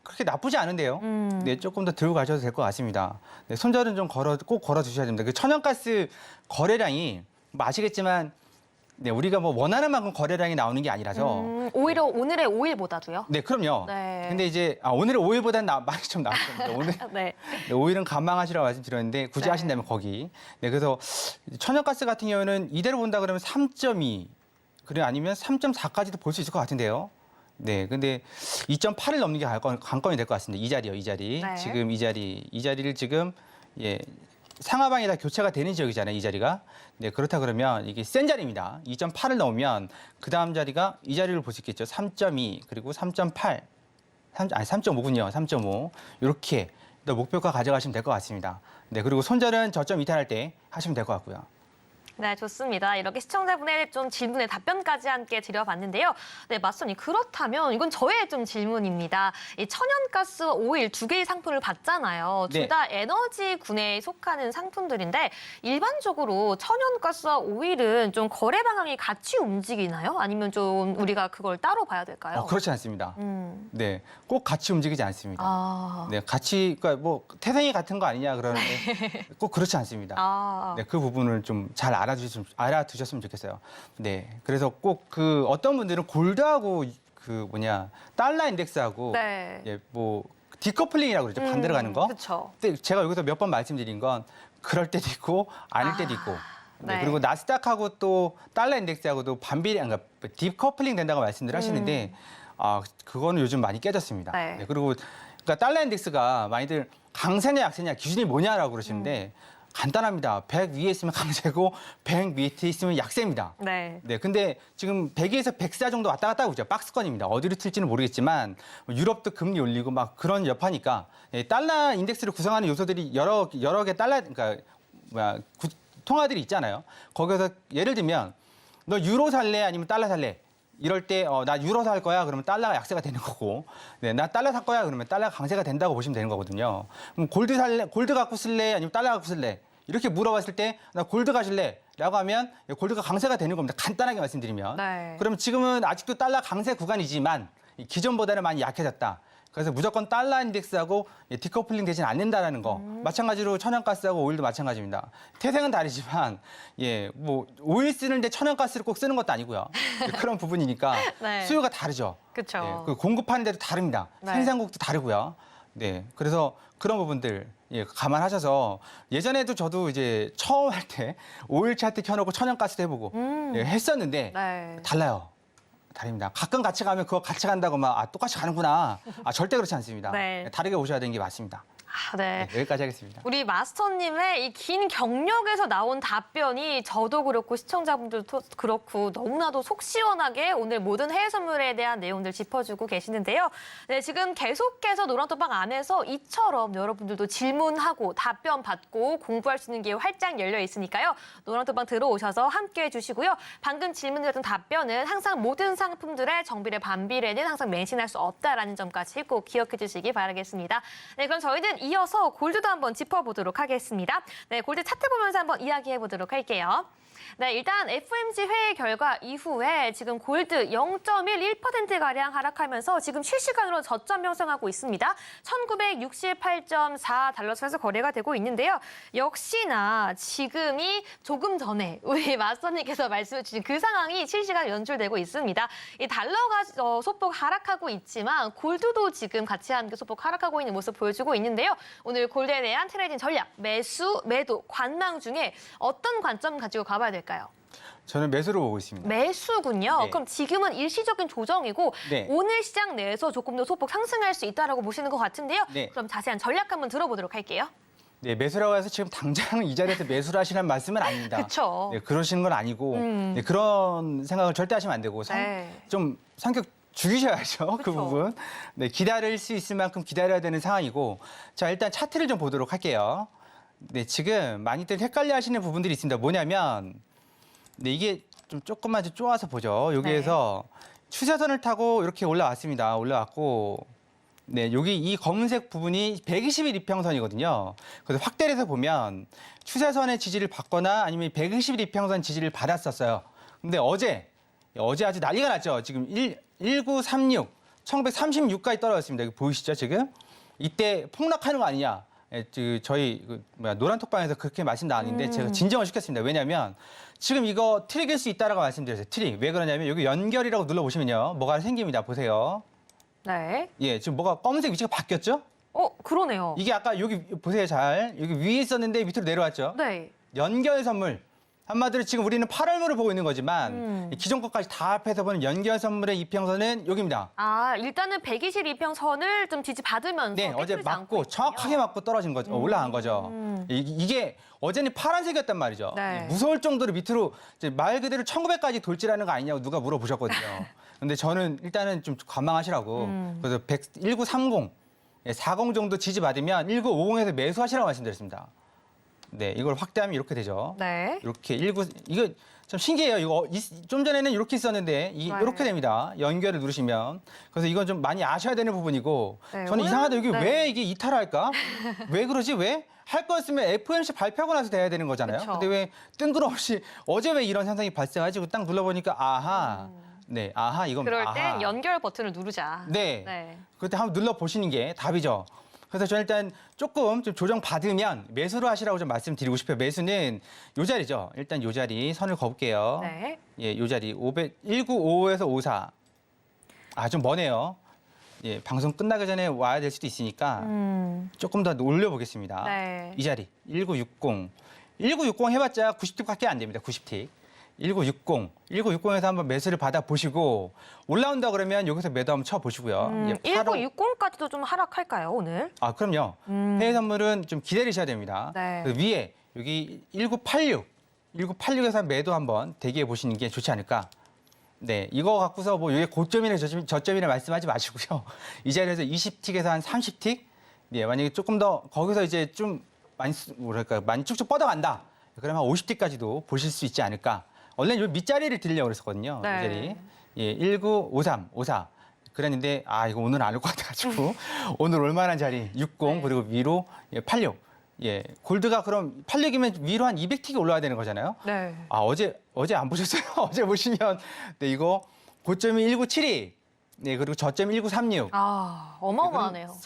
그렇게 나쁘지 않은데요. 네, 조금 더 들고 가셔도 될 것 같습니다. 네, 손절은 좀 꼭 걸어 주셔야 됩니다. 그 천연가스 거래량이 뭐 아시겠지만 네, 우리가 뭐 원하는 만큼 거래량이 나오는 게 아니라서 오히려 오늘의 오일보다도요? 네, 그럼요. 네. 근데 이제 오늘의 오일보다는 많이 좀 나왔습니다. 오늘 네. 네, 오일은 관망하시라고 말씀드렸는데 굳이 네. 하신다면 거기. 네, 그래서 천연가스 같은 경우는 이대로 본다 그러면 3.2 그래 아니면 3.4까지도 볼 수 있을 것 같은데요. 네, 근데 2.8을 넘는 게 관건이 될 것 같습니다. 이 자리요, 이 자리. 네. 지금 이 자리를 지금 예, 상하방이 다 교체가 되는 지역이잖아요, 이 자리가. 네, 그렇다 그러면 이게 센 자리입니다. 2.8을 넘으면 그 다음 자리가 이 자리를 볼 수 있겠죠. 3.2 그리고 3.8, 3.5군요. 3.5 이렇게 목표가 가져가시면 될 것 같습니다. 네, 그리고 손절은 저점 이탈할 때 하시면 될 것 같고요. 네, 좋습니다. 이렇게 시청자분의 좀 질문에 답변까지 함께 드려봤는데요. 네, 맞선님 그렇다면 이건 저의 좀 질문입니다. 이 천연가스와 오일 두 개의 상품을 봤잖아요. 네. 둘 다 에너지군에 속하는 상품들인데 일반적으로 천연가스와 오일은 좀 거래 방향이 같이 움직이나요? 아니면 좀 우리가 그걸 따로 봐야 될까요? 그렇지 않습니다. 네, 꼭 같이 움직이지 않습니다. 아, 네, 같이 그러니까 뭐 태생이 같은 거 아니냐 그러는데 꼭 그렇지 않습니다. 아, 네, 그 부분을 좀 잘 알아두셨으면 좋겠어요. 네, 그래서 꼭 그 어떤 분들은 골드하고 그 달러 인덱스하고 네. 예, 뭐 디커플링이라고 그러죠. 반대로 가는 거. 그렇죠. 근데 제가 여기서 몇 번 말씀드린 건 그럴 때도 있고 아닐 때도 있고. 네, 네. 그리고 나스닥하고 또 달러 인덱스하고도 반비례, 그러니까 디커플링 된다고 말씀들 하시는데 그거는 요즘 많이 깨졌습니다. 네. 네, 그리고 그러니까 달러 인덱스가 많이들 강세냐 약세냐 기준이 뭐냐라고 그러시는데 간단합니다. 100 위에 있으면 강세고 100 밑에 있으면 약세입니다. 네. 네, 근데 지금 100에서 104 정도 왔다 갔다 하고 있죠. 박스권입니다. 어디로 튈지는 모르겠지만 유럽도 금리 올리고 막 그런 여파니까 달러 인덱스를 구성하는 요소들이 여러 개 그러니까 통화들이 있잖아요. 거기서 예를 들면 너 유로 살래 아니면 달러 살래? 이럴 때 나 유로 살 거야 그러면 달러가 약세가 되는 거고, 네, 나 달러 살 거야 그러면 달러가 강세가 된다고 보시면 되는 거거든요. 그럼 골드 갖고 쓸래 아니면 달러 갖고 쓸래? 이렇게 물어봤을 때 나 골드 가실래?라고 하면 골드가 강세가 되는 겁니다. 간단하게 말씀드리면. 네. 그러면 지금은 아직도 달러 강세 구간이지만 기존보다는 많이 약해졌다. 그래서 무조건 달러 인덱스하고 디커플링 되진 않는다라는 거. 마찬가지로 천연가스하고 오일도 마찬가지입니다. 태생은 다르지만 뭐 오일 쓰는데 천연가스를 꼭 쓰는 것도 아니고요. 그런 부분이니까 네. 수요가 다르죠. 그렇죠. 그 공급하는 데도 다릅니다. 네. 생산국도 다르고요. 네, 그래서 그런 부분들 감안하셔서 예전에도 저도 이제 처음 할 때 오일 차트 켜놓고 천연가스도 해보고 했었는데 네. 달라요. 다릅니다. 가끔 같이 가면 그거 같이 간다고 막 똑같이 가는구나. 절대 그렇지 않습니다. 네. 다르게 오셔야 되는 게 맞습니다. 네. 네, 여기까지 하겠습니다. 우리 마스터님의 이 긴 경력에서 나온 답변이 저도 그렇고 시청자분들도 그렇고 너무나도 속 시원하게 오늘 모든 해외 선물에 대한 내용들 짚어주고 계시는데요. 네, 지금 계속해서 노란토방 안에서 이처럼 여러분들도 질문하고 답변 받고 공부할 수 있는 게 활짝 열려 있으니까요. 노란토방 들어오셔서 함께해 주시고요. 방금 질문드렸던 답변은 항상 모든 상품들의 정비례 반비례는 항상 맹신할 수 없다라는 점까지 꼭 기억해 주시기 바라겠습니다. 네, 그럼 저희는 이어서 골드도 한번 짚어보도록 하겠습니다. 네, 골드 차트 보면서 한번 이야기해 보도록 할게요. 네, 일단 FOMC 회의 결과 이후에 지금 골드 0.11%가량 하락하면서 지금 실시간으로 저점 형성하고 있습니다. 1968.4달러 선에서 거래가 되고 있는데요. 역시나 지금이 조금 전에 우리 마스터님께서 말씀해 주신 그 상황이 실시간 연출되고 있습니다. 이 달러가 소폭 하락하고 있지만 골드도 지금 같이 함께 소폭 하락하고 있는 모습 보여주고 있는데요. 오늘 골드에 대한 트레이딩 전략, 매수, 매도, 관망 중에 어떤 관점 가지고 가봐야 될까요? 저는 매수로 보고 있습니다. 매수군요. 네. 그럼 지금은 일시적인 조정이고 네. 오늘 시장 내에서 조금 더 소폭 상승할 수 있다라고 보시는 것 같은데요. 네. 그럼 자세한 전략 한번 들어보도록 할게요. 네, 매수라고 해서 지금 당장 이 자리에서 매수를 하시는 말씀은 아닙니다. 그렇죠. 네, 그러시는 건 아니고 네, 그런 생각을 절대 하시면 안 되고 네. 좀 성격 죽이셔야죠. 그 그쵸. 부분. 네, 기다릴 수 있을 만큼 기다려야 되는 상황이고. 자, 일단 차트를 좀 보도록 할게요. 네, 지금 많이들 헷갈려 하시는 부분들이 있습니다. 뭐냐면 네, 이게 좀 조금만 좀 쪼아서 보죠. 여기에서 추세선을 타고 이렇게 올라왔습니다. 올라왔고 네, 여기 이 검은색 부분이 120일 이평선이거든요. 그래서 확대를 해서 보면 추세선의 지지를 받거나 아니면 120일 이평선 지지를 받았었어요. 근데 어제 아주 난리가 났죠. 지금 1936, 1936까지 떨어졌습니다. 여기 보이시죠, 지금? 이때 폭락하는 거 아니냐. 저희 노란톡방에서 그렇게 말씀 나왔는데 제가 진정을 시켰습니다. 왜냐하면 지금 이거 트릭일 수 있다라고 말씀드렸어요. 트릭. 왜 그러냐면 여기 연결이라고 눌러보시면요. 뭐가 생깁니다. 보세요. 네. 예, 지금 뭐가 검은색 위치가 바뀌었죠? 그러네요. 이게 아까 여기 보세요, 잘. 여기 위에 있었는데 밑으로 내려왔죠? 네. 연결 선물. 한마디로 지금 우리는 8월물을 보고 있는 거지만 기존 것까지 다 합해서 보는 연결 선물의 이평선은 여기입니다. 아, 일단은 122평선을 좀 지지받으면서 네, 어제 깨트리지 않고 맞고 있군요. 정확하게 맞고 떨어진 거죠. 올라간 거죠. 이게 어제는 파란색이었단 말이죠. 네. 무서울 정도로 밑으로 이제 말 그대로 1900까지 돌진하는 거 아니냐고 누가 물어보셨거든요. 근데 저는 일단은 좀 관망하시라고. 그래서 1930, 40 정도 지지받으면 1950에서 매수하시라고 말씀드렸습니다. 네, 이걸 확대하면 이렇게 되죠. 네. 이렇게 이거 참 신기해요. 이거 좀 전에는 이렇게 있었는데 이렇게 됩니다. 연결을 누르시면. 그래서 이건 좀 많이 아셔야 되는 부분이고 네, 저는 이상하다. 여기 네. 왜 이게 이탈할까? 왜 그러지? 왜? 할 거였으면 FOMC 발표하고 나서 돼야 되는 거잖아요. 그쵸. 근데 왜 뜬금없이 어제 왜 이런 현상이 발생하지? 딱 눌러보니까 아하. 네, 아하 이건 그럴 아하. 땐 연결 버튼을 누르자. 네. 네. 그때 한번 눌러보시는 게 답이죠. 그래서 저는 일단 조금 좀 조정받으면 매수를 하시라고 좀 말씀드리고 싶어요. 매수는 요 자리죠. 일단 요 자리 선을 그어볼게요. 네. 예, 요 자리 1955에서 54. 아, 좀 머네요. 예, 방송 끝나기 전에 와야 될 수도 있으니까 조금 더 올려보겠습니다. 네. 이 자리 1960. 1960 해봤자 90틱밖에 안 됩니다. 90틱. 1960에서 한번 매수를 받아보시고 올라온다 그러면 여기서 매도 한번 쳐보시고요. 예, 1960까지도 좀 하락할까요, 오늘? 아, 그럼요. 해외 선물은 좀 기다리셔야 됩니다. 네. 그 위에 여기 1986에서 매도 한번 대기해 보시는 게 좋지 않을까. 네, 이거 갖고서 뭐 이게 고점이나 저점이나 말씀하지 마시고요. 이 자리에서 20틱에서 한 30틱. 네, 만약에 조금 더 거기서 이제 좀 많이 쭉쭉 뻗어간다. 그러면 한 50틱까지도 보실 수 있지 않을까. 원래는 요 밑자리를 드리려고 그랬었거든요. 네. 이 자리. 예, 1953, 54. 그랬는데 이거 오늘 안 올 것 같아가지고 오늘 올만한 자리 60 네. 그리고 위로 86. 예, 골드가 그럼 86이면 위로 한 200틱이 올라와야 되는 거잖아요. 네. 어제 안 보셨어요? 어제 보시면 네, 이거 고점이 1972. 네, 그리고 저점이 1936. 아, 어마어마하네요.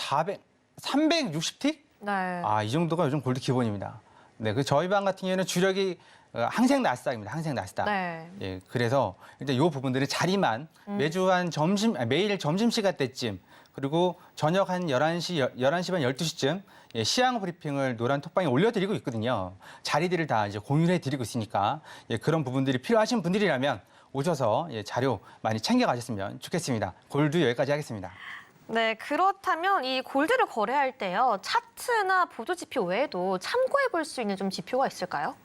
360틱? 네. 이 정도가 요즘 골드 기본입니다. 네, 그 저희 방 같은 경우에는 주력이 항생 나스닥입니다. 항생 나스닥. 네. 예, 그래서 일단 이 부분들은 자리만 매주 한 매일 점심 시간 때쯤 그리고 저녁 한 11시 반 12시쯤 예, 시황 브리핑을 노란 톡방에 올려드리고 있거든요. 자리들을 다 이제 공유해 드리고 있으니까 예, 그런 부분들이 필요하신 분들이라면 오셔서 예, 자료 많이 챙겨 가셨으면 좋겠습니다. 골드 여기까지 하겠습니다. 네, 그렇다면 이 골드를 거래할 때요, 차트나 보조 지표 외에도 참고해 볼 수 있는 좀 지표가 있을까요?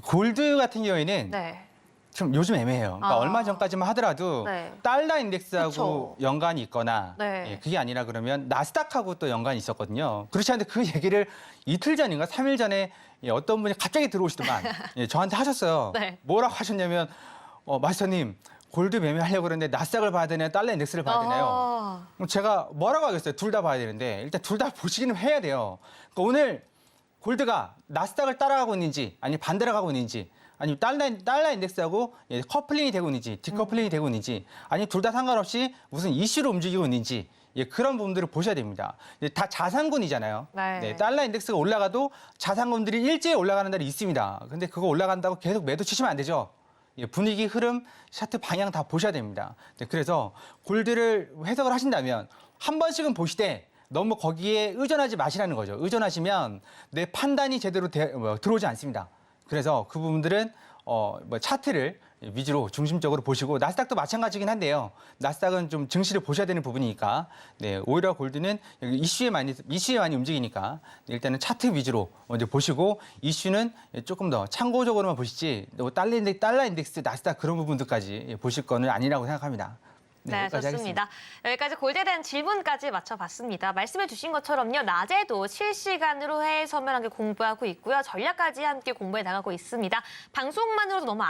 골드 같은 경우에는 네. 좀 요즘 애매해요. 그러니까 얼마 전까지만 하더라도 네. 달러 인덱스하고 그쵸. 연관이 있거나 네. 예, 그게 아니라 그러면 나스닥하고 또 연관이 있었거든요. 그렇지 않은데 그 얘기를 이틀 전인가 3일 전에 예, 어떤 분이 갑자기 들어오시더만 예, 저한테 하셨어요. 네. 뭐라고 하셨냐면 마스터님 골드 매매하려고 그러는데 나스닥을 봐야 되나요? 달러 인덱스를 봐야 되나요? 그럼 제가 뭐라고 하겠어요? 둘 다 봐야 되는데 일단 둘 다 보시기는 해야 돼요. 그러니까 오늘 골드가 나스닥을 따라가고 있는지 아니 반대로 가고 있는지 아니면 달러 인덱스하고 예, 커플링이 되고 있는지 디커플링이 되고 있는지 아니면 둘 다 상관없이 무슨 이슈로 움직이고 있는지 예, 그런 부분들을 보셔야 됩니다. 다 자산군이잖아요. 네. 달러 인덱스가 올라가도 자산군들이 일제히 올라가는 날이 있습니다. 근데 그거 올라간다고 계속 매도 치시면 안 되죠. 예, 분위기, 흐름, 차트 방향 다 보셔야 됩니다. 네, 그래서 골드를 해석을 하신다면 한 번씩은 보시되 너무 거기에 의존하지 마시라는 거죠. 의존하시면 내 판단이 제대로 들어오지 않습니다. 그래서 그 부분들은 차트를 위주로 중심적으로 보시고 나스닥도 마찬가지긴 한데요. 나스닥은 좀 증시를 보셔야 되는 부분이니까 네, 오히려 골드는 이슈에 많이 움직이니까 일단은 차트 위주로 먼저 보시고 이슈는 조금 더 참고적으로만 보시지 달러 인덱스, 나스닥 그런 부분들까지 보실 거는 아니라고 생각합니다. 네, 여기까지 좋습니다. 하겠습니다. 여기까지 골드에 대한 질문까지 맞춰봤습니다. 말씀해 주신 것처럼요, 낮에도 실시간으로 해외 선물 함께 공부하고 있고요. 전략까지 함께 공부해 나가고 있습니다. 방송만으로도 너무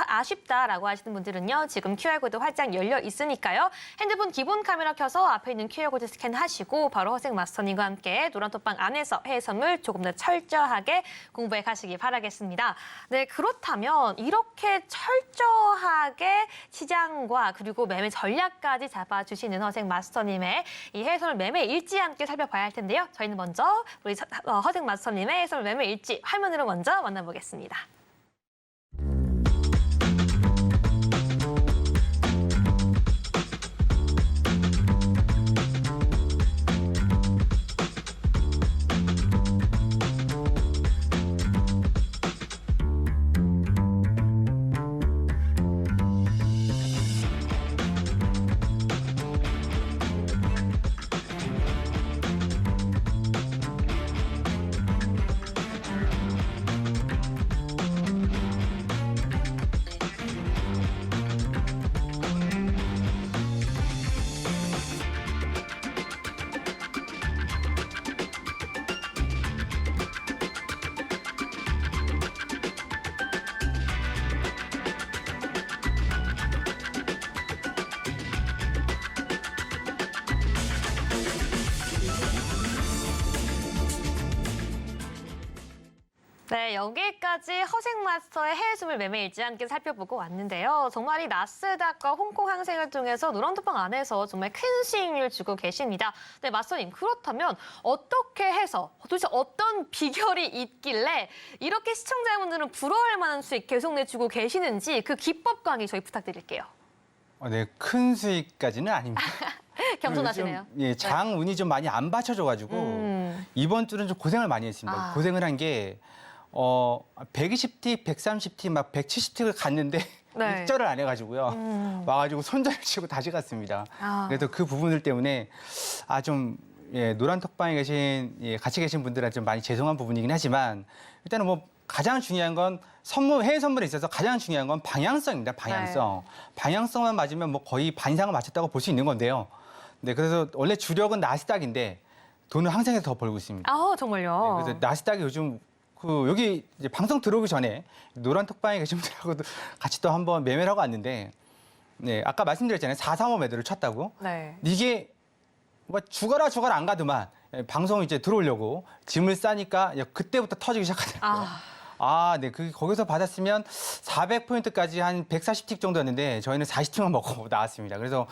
아쉽다라고 하시는 분들은요, 지금 QR코드 활짝 열려 있으니까요. 핸드폰 기본 카메라 켜서 앞에 있는 QR코드 스캔하시고 바로 허생 마스터님과 함께 노란톡방 안에서 해외 선물 조금 더 철저하게 공부해 가시기 바라겠습니다. 네, 그렇다면 이렇게 철저하게 시장과 그리고 매매 전략까지 잡아주시는 허생 마스터님의 이 해외선물 매매 일지 함께 살펴봐야 할 텐데요. 저희는 먼저 우리 허생 마스터님의 해외선물 매매 일지 화면으로 먼저 만나보겠습니다. 네, 여기까지 허생 마스터의 해외 순물 매매 일지 함께 살펴보고 왔는데요. 정말 이 나스닥과 홍콩 항생을 통해서 노란톡방 안에서 정말 큰 수익률 주고 계십니다. 네, 마스터님, 그렇다면 어떻게 해서 도대체 어떤 비결이 있길래 이렇게 시청자분들은 부러워할 만한 수익 계속 내주고 계시는지 그 기법 강의 저희 부탁드릴게요. 네, 큰 수익까지는 아닙니다. 겸손하시네요. 좀, 예, 장 운이 좀 많이 안 받쳐줘가지고 이번 주는 좀 고생을 많이 했습니다. 아. 고생을 한 게 120티, 130티, 막 170티를 갔는데 네. 입절을 안 해가지고요. 와가지고 손절을 치고 다시 갔습니다. 아. 그래서 그 부분들 때문에 좀 예, 노란 톡방에 계신 같이 계신 분들한테 좀 많이 죄송한 부분이긴 하지만 일단은 뭐 가장 중요한 건 해외 선물에 있어서 가장 중요한 건 방향성입니다. 방향성. 방향성만 맞으면 뭐 거의 반 이상은 맞췄다고 볼 수 있는 건데요. 네, 그래서 원래 주력은 나스닥인데 돈을 항상에서 더 벌고 있습니다. 아, 정말요? 네, 그래서 나스닥이 요즘 여기 이제 방송 들어오기 전에 노란 톡방에 계신 분들하고도 같이 또 한번 매매를 하고 왔는데, 네, 아까 말씀드렸잖아요. 435 매도를 쳤다고. 네. 이게 뭐 죽어라 안 가더만 방송 이제 들어오려고 짐을 싸니까 그때부터 터지기 시작하더라고요. 네, 거기서 받았으면 400포인트까지 한 140틱 정도였는데 저희는 40틱만 먹고 나왔습니다. 그래서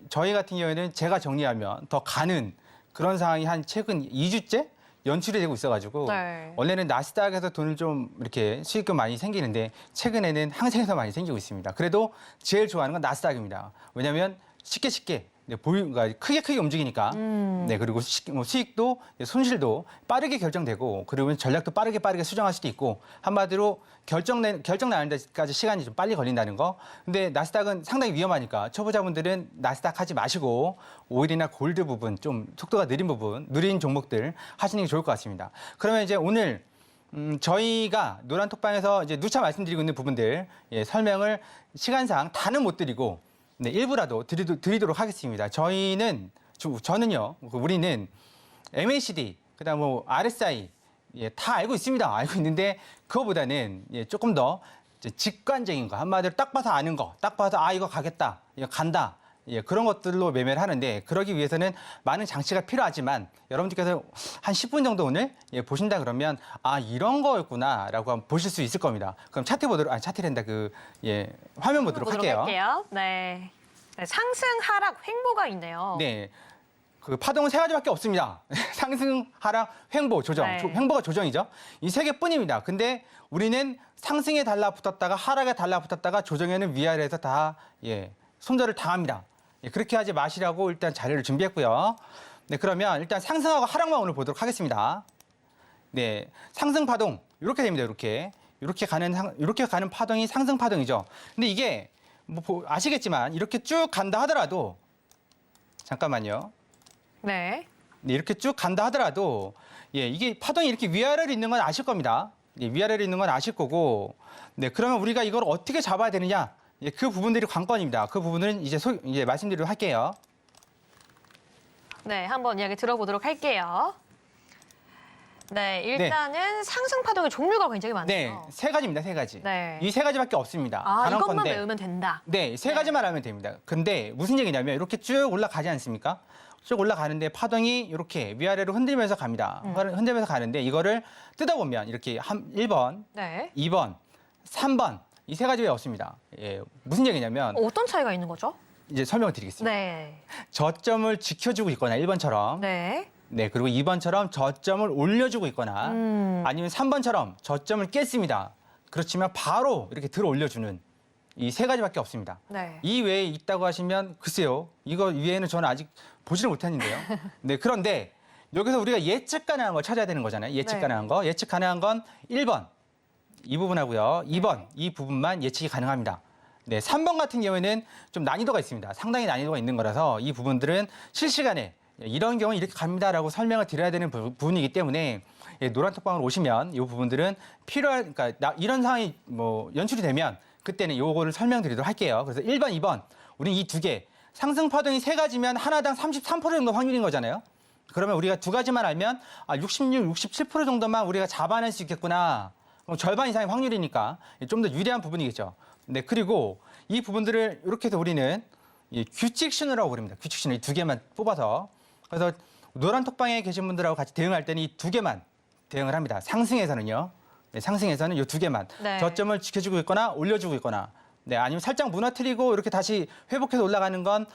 저희 같은 경우에는 제가 정리하면 더 가는 그런 상황이 한 최근 2주째 연출이 되고 있어가지고 네. 원래는 나스닥에서 돈을 좀 이렇게 수익금 많이 생기는데 최근에는 항생에서 많이 생기고 있습니다. 그래도 제일 좋아하는 건 나스닥입니다. 왜냐하면 쉽게 그러니까 크게 움직이니까. 네, 그리고 수익도 손실도 빠르게 결정되고 그리고 전략도 빠르게 수정할 수도 있고 한마디로 결정 나는 데까지 시간이 좀 빨리 걸린다는 거. 근데 나스닥은 상당히 위험하니까 초보자분들은 나스닥 하지 마시고 오일이나 골드 부분 좀 속도가 느린 종목들 하시는 게 좋을 것 같습니다. 그러면 이제 오늘 저희가 노란 톡방에서 이제 누차 말씀드리고 있는 부분들 설명을 시간상 다는 못 드리고 네, 일부라도 드리도록 하겠습니다. 저는요, 우리는 MACD, 그다음 뭐 RSI 다 알고 있습니다. 알고 있는데 그거보다는 조금 더 직관적인 거, 한마디로 딱 봐서 아는 거, 딱 봐서 이거 가겠다, 이거 간다. 그런 것들로 매매를 하는데 그러기 위해서는 많은 장치가 필요하지만 여러분들께서 한 10분 정도 오늘 보신다 그러면 이런 거였구나라고 한번 보실 수 있을 겁니다. 그럼 차트랜다 화면 보도록 할게요. 네. 네, 상승, 하락, 횡보가 있네요. 네. 그 파동은 3가지밖에 없습니다. 상승, 하락, 횡보, 조정. 네. 횡보가 조정이죠. 이 3개뿐입니다. 근데 우리는 상승에 달라붙었다가 하락에 달라붙었다가 조정에는 위아래에서 다 손절을 당합니다. 그렇게 하지 마시라고 일단 자료를 준비했고요. 네, 그러면 일단 상승하고 하락만 오늘 보도록 하겠습니다. 네, 상승 파동 이렇게 됩니다. 이렇게 가는 파동이 상승 파동이죠. 근데 이게 뭐 아시겠지만 이렇게 쭉 간다 하더라도 잠깐만요. 네. 네, 이렇게 쭉 간다 하더라도 이게 파동이 이렇게 위아래로 있는 건 아실 겁니다. 위아래로 있는 건 아실 거고. 네, 그러면 우리가 이걸 어떻게 잡아야 되느냐? 그 부분들이 관건입니다. 그 부분은 이제 말씀드리도록 할게요. 네, 한번 이야기 들어보도록 할게요. 네, 일단은 상승 파동의 종류가 굉장히 네, 많네요. 3가지입니다. 3가지. 네. 이 3가지밖에 없습니다. 단언컨대. 이것만 외우면 된다. 네, 3가지만 하면 됩니다. 근데 무슨 얘기냐면 이렇게 쭉 올라가지 않습니까? 쭉 올라가는데 파동이 이렇게 위아래로 흔들면서 갑니다. 흔들면서 가는데 이거를 뜯어보면 이렇게 1번, 네. 2번, 3번 이 3가지 왜 없습니다. 무슨 얘기냐면 어떤 차이가 있는 거죠? 이제 설명을 드리겠습니다. 네. 저점을 지켜주고 있거나 1번처럼 네. 네, 그리고 2번처럼 저점을 올려주고 있거나 아니면 3번처럼 저점을 깼습니다. 그렇지만 바로 이렇게 들어 올려주는 이 3가지밖에 없습니다. 네. 이 외에 있다고 하시면 글쎄요. 이거 위에는 저는 아직 보지를 못했는데요. 네, 그런데 여기서 우리가 예측 가능한 걸 찾아야 되는 거잖아요. 예측 네. 가능한 거. 예측 가능한 건 1번. 이 부분하고요. 2번. 이 부분만 예측이 가능합니다. 네, 3번 같은 경우에는 좀 난이도가 있습니다. 상당히 난이도가 있는 거라서 이 부분들은 실시간에 이런 경우 이렇게 갑니다라고 설명을 드려야 되는 부분이기 때문에 노란 톡방으로 오시면 이 부분들은 그러니까 이런 상황이 뭐 연출이 되면 그때는 요거를 설명드리도록 할게요. 그래서 1번, 2번 우리 이 2개 상승 파동이 3가지면 하나당 33% 정도 확률인 거잖아요. 그러면 우리가 2가지만 알면 66, 67% 정도만 우리가 잡아낼 수 있겠구나. 그럼 절반 이상의 확률이니까 좀 더 유리한 부분이겠죠. 네, 그리고 이 부분들을 이렇게 해서 우리는 규칙 신호라고 부릅니다. 규칙 신호 이 2개만 뽑아서 그래서 노란 톡방에 계신 분들하고 같이 대응할 때는 이 2개만 대응을 합니다. 상승에서는요. 네, 상승에서는 이 두 개만 네. 저점을 지켜주고 있거나 올려주고 있거나 네, 아니면 살짝 무너뜨리고 이렇게 다시 회복해서 올라가는 건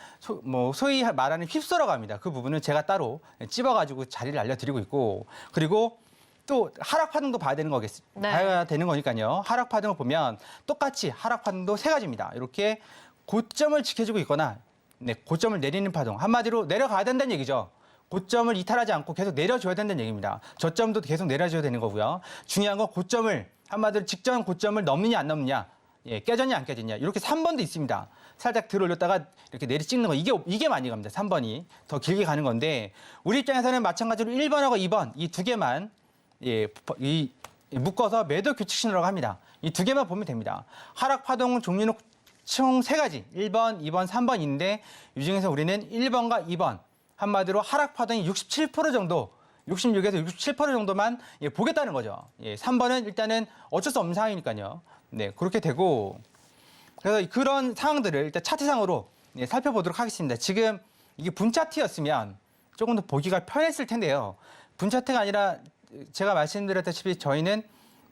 소위 말하는 휩쓸어 갑니다. 그 부분은 제가 따로 찝어가지고 자리를 알려드리고 있고 그리고 또 하락 파동도 봐야 되는 네. 봐야 되는 거니까요. 하락 파동을 보면 똑같이 하락 파동도 세 가지입니다. 이렇게 고점을 지켜주고 있거나 네, 고점을 내리는 파동. 한마디로 내려가야 된다는 얘기죠. 고점을 이탈하지 않고 계속 내려줘야 된다는 얘기입니다. 저점도 계속 내려줘야 되는 거고요. 중요한 건 고점을 한마디로 직전 고점을 넘느냐 안 넘느냐. 예, 깨졌냐 안 깨졌냐. 이렇게 3번도 있습니다. 살짝 들어 올렸다가 이렇게 내리 찍는 거. 이게 많이 갑니다. 3번이. 더 길게 가는 건데 우리 입장에서는 마찬가지로 1번하고 2번 이 두 개만 예, 묶어서 매도 규칙 신호라고 합니다. 이 두 개만 보면 됩니다. 하락 파동 종류는 총 세 가지. 1번, 2번, 3번인데 이 중에서 우리는 1번과 2번 한마디로 하락 파동이 67% 정도 66에서 67% 정도만 예, 보겠다는 거죠. 예, 3번은 일단은 어쩔 수 없는 상황이니까요. 네, 그렇게 되고 그래서 그런 상황들을 일단 차트상으로 예, 살펴보도록 하겠습니다. 지금 이게 분차트였으면 조금 더 보기가 편했을 텐데요. 분차트가 아니라 제가 말씀드렸다시피 저희는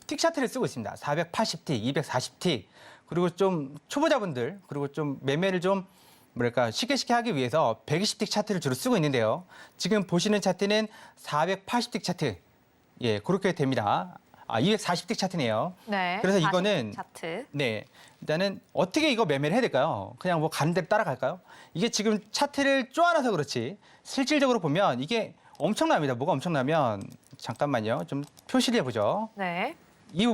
틱차트를 쓰고 있습니다. 480T, 240T 그리고 좀 초보자분들 그리고 좀 매매를 좀 뭐랄까 쉽게 하기 위해서 120틱 차트를 주로 쓰고 있는데요. 지금 보시는 차트는 480틱 차트 예 그렇게 됩니다. 240틱 차트네요. 네. 그래서 40 이거는 차트. 네 일단은 어떻게 이거 매매를 해야 될까요? 그냥 뭐 가는 대로 따라갈까요? 이게 지금 차트를 쪼아놔서 그렇지 실질적으로 보면 이게 엄청납니다. 뭐가 엄청나면 잠깐만요. 좀 표시를 해보죠. 네. 이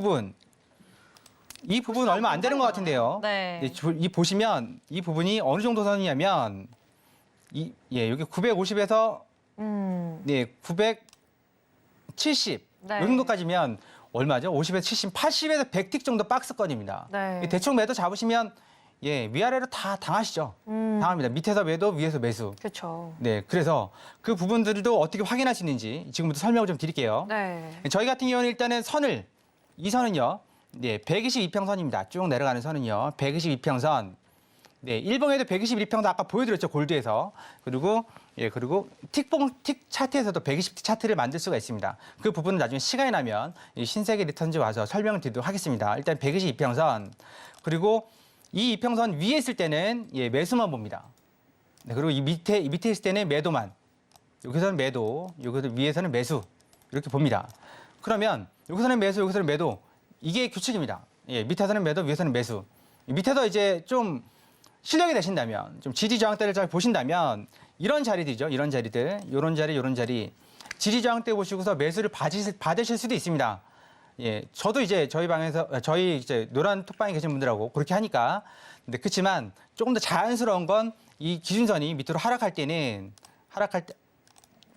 부분 얼마 안 되는 것 같은데요. 네. 이 보시면 이 부분이 어느 정도 선이냐면 여기 950에서 네 970 네. 이 정도까지면 얼마죠? 50에서 70, 80에서 100틱 정도 박스권입니다. 네. 대충 매도 잡으시면 예 위아래로 다 당하시죠. 당합니다. 밑에서 매도, 위에서 매수. 그렇죠. 네, 그래서 그 부분들도 어떻게 확인할 수 있는지 지금부터 설명을 좀 드릴게요. 네. 저희 같은 경우는 일단은 이 선은요, 네, 122평선입니다. 쭉 내려가는 선은요, 122평선. 네, 일봉에도 121평선 아까 보여드렸죠, 골드에서. 그리고 틱 차트에서도 120틱 차트를 만들 수가 있습니다. 그 부분은 나중에 시간이 나면 이 신세계 리턴즈 와서 설명을 드리도록 하겠습니다. 일단 122평선. 그리고 이 이평선 위에 있을 때는 예, 매수만 봅니다. 네, 그리고 이 밑에 있을 때는 매도만. 여기서는 매도, 여기서 위에서는 매수. 이렇게 봅니다. 그러면 여기서는 매수, 여기서는 매도. 이게 규칙입니다. 예, 밑에서는 매도, 위에서는 매수. 밑에서 이제 좀 실력이 되신다면, 좀 지지저항대를 잘 보신다면 이런 자리들이죠. 이런 자리들, 이런 자리, 이런 자리. 지지저항대 보시고서 매수를 받으실 수도 있습니다. 예, 저도 이제 저희 이제 노란 톡방에 계신 분들하고 그렇게 하니까. 근데 그렇지만 조금 더 자연스러운 건 이 기준선이 밑으로 하락할 때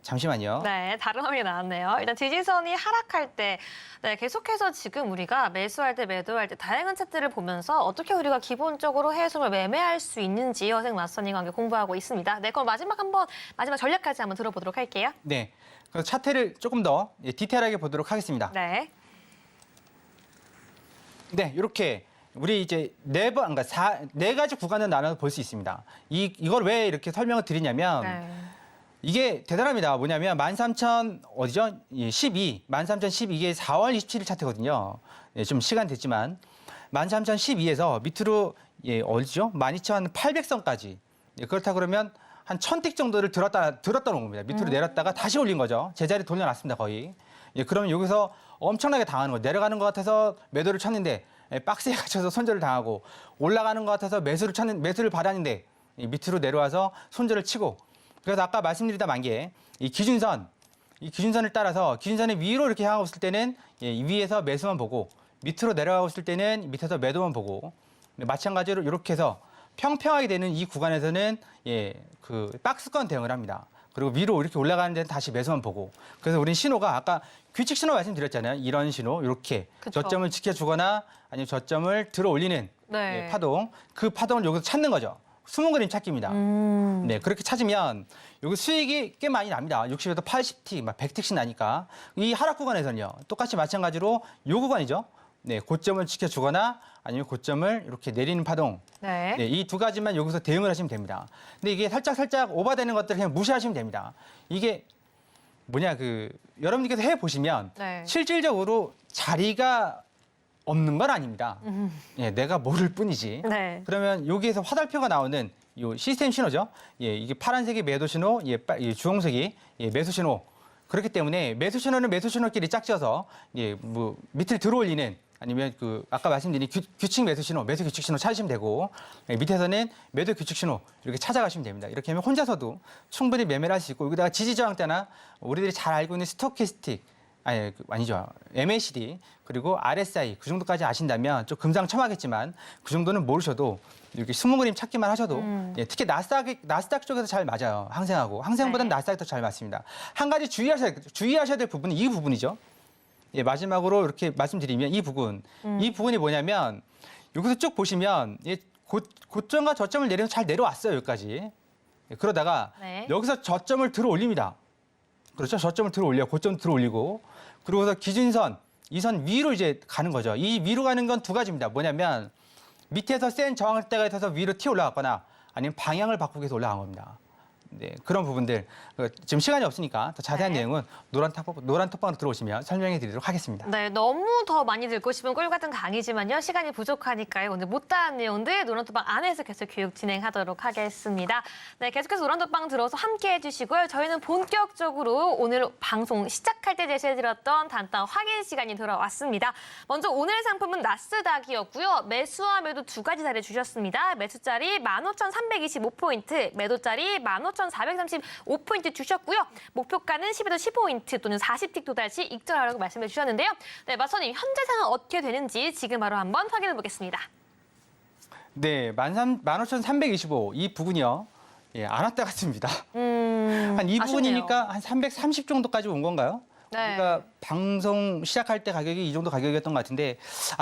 잠시만요. 네, 다른 화면이 나왔네요. 일단 지지선이 하락할 때, 네, 계속해서 지금 우리가 매수할 때, 매도할 때 다양한 차트를 보면서 어떻게 우리가 기본적으로 해외선물 매매할 수 있는지 허생 맞선님과 함께 공부하고 있습니다. 네, 그럼 마지막 전략까지 한번 들어보도록 할게요. 네, 그래서 차트를 조금 더 디테일하게 보도록 하겠습니다. 네. 네, 이렇게 우리 이제 네 가지 구간을 나눠서 볼 수 있습니다. 이걸 왜 이렇게 설명을 드리냐면 네. 이게 대단합니다. 뭐냐면 13,000 어디죠? 13,012게 4월 27일 차트거든요. 예, 좀 시간 됐지만 13,012에서 밑으로 예, 어디죠? 12,800선까지. 예, 그렇다 그러면 한 1,000틱 정도를 들었다 놓은 겁니다. 밑으로 내렸다가 다시 올린 거죠. 제자리 돌려놨습니다, 거의. 예, 그러면 여기서 엄청나게 당하는 거예요. 내려가는 것 같아서 매도를 쳤는데 예, 박스에 갇혀서 손절을 당하고 올라가는 것 같아서 매수를 받았는데 밑으로 내려와서 손절을 치고 그래서 아까 말씀드리다 만 게 이 기준선을 따라서 기준선이 위로 이렇게 향하고 있을 때는 예, 위에서 매수만 보고 밑으로 내려가고 있을 때는 밑에서 매도만 보고 마찬가지로 이렇게 해서 평평하게 되는 이 구간에서는 예, 그 박스권 대응을 합니다. 그리고 위로 이렇게 올라가는 데는 다시 매수만 보고 그래서 우린 신호가 아까 규칙 신호 말씀드렸잖아요. 이런 신호 이렇게 그쵸. 저점을 지켜주거나 아니면 저점을 들어 올리는 네. 예, 파동 그 파동을 여기서 찾는 거죠. 숨은 그림 찾기입니다. 네, 그렇게 찾으면 여기 수익이 꽤 많이 납니다. 60에서 80T, 막 100T씩 나니까. 이 하락 구간에서는요, 똑같이 마찬가지로 이 구간이죠. 네, 고점을 지켜주거나 아니면 고점을 이렇게 내리는 파동. 네. 네, 이 두 가지만 여기서 대응을 하시면 됩니다. 근데 이게 살짝 오버되는 것들을 그냥 무시하시면 됩니다. 이게 여러분들께서 해 보시면 네. 실질적으로 자리가 없는 건 아닙니다. 예, 내가 모를 뿐이지. 네. 그러면 여기에서 화살표가 나오는 이 시스템 신호죠. 예, 이게 파란색이 매도 신호, 이 주홍색이 매수 신호. 그렇기 때문에 매수 신호는 매수 신호끼리 짝지어서 밑을 들어올리는 아니면 아까 말씀드린 규칙 매수 신호, 매수 규칙 신호 찾으시면 되고 밑에서는 매도 규칙 신호 이렇게 찾아가시면 됩니다. 이렇게 하면 혼자서도 충분히 매매를 할 수 있고 여기다가 지지 저항대나 우리들이 잘 알고 있는 스토캐스틱 아니죠. MACD 그리고 RSI 그 정도까지 아신다면 좀 금상첨화겠지만 그 정도는 모르셔도 이렇게 숨은 그림 찾기만 하셔도 특히 나스닥 쪽에서 잘 맞아요. 항생보다는 네. 나스닥이 더 잘 맞습니다. 한 가지 주의하셔야 될 부분은 이 부분이죠. 예, 마지막으로 이렇게 말씀드리면 이 부분이 뭐냐면 여기서 쭉 보시면 고점과 저점을 내리면 잘 내려왔어요 여기까지. 예, 그러다가 네. 여기서 저점을 들어 올립니다. 그렇죠? 저점을 들어 올려 고점 들어 올리고 그러고서 기준선 이 선 위로 이제 가는 거죠. 이 위로 가는 건 두 가지입니다. 뭐냐면 밑에서 센 저항대가 있어서 위로 튀어 올라갔거나 아니면 방향을 바꾸기 위해서 올라간 겁니다. 네, 그런 부분들 지금 시간이 없으니까 더 자세한 네. 내용은 노란 톡방으로 들어오시면 설명해 드리도록 하겠습니다. 네, 너무 더 많이 듣고 싶은 꿀 같은 강의지만요. 시간이 부족하니까요. 오늘 못다한 내용들 노란톡방 안에서 계속 교육 진행하도록 하겠습니다. 네, 계속해서 노란톡방 들어서 함께 해주시고요. 저희는 본격적으로 오늘 방송 시작할 때 제시해드렸던 단타 확인 시간이 돌아왔습니다. 먼저 오늘 상품은 나스닥이었고요. 매수와 매도 두 가지 자리 주셨습니다. 매수자리 15,325포인트, 매도자리 15,435포인트 주셨고요. 목표가는 12도 15포인트 또는 40틱 도달시 익절하라고 말씀해 주셨는데요. 네, 마선님 현재 상황 어떻게 되는지 지금 바로 한번 확인해 보겠습니다. 네, 15,325 이 부분이요. 예, 안 왔다 갔습니다. 한 이 부분이니까 한 330 정도까지 온 건가요? 네. 그러니까 방송 시작할 때 가격이 이 정도 가격이었던 것 같은데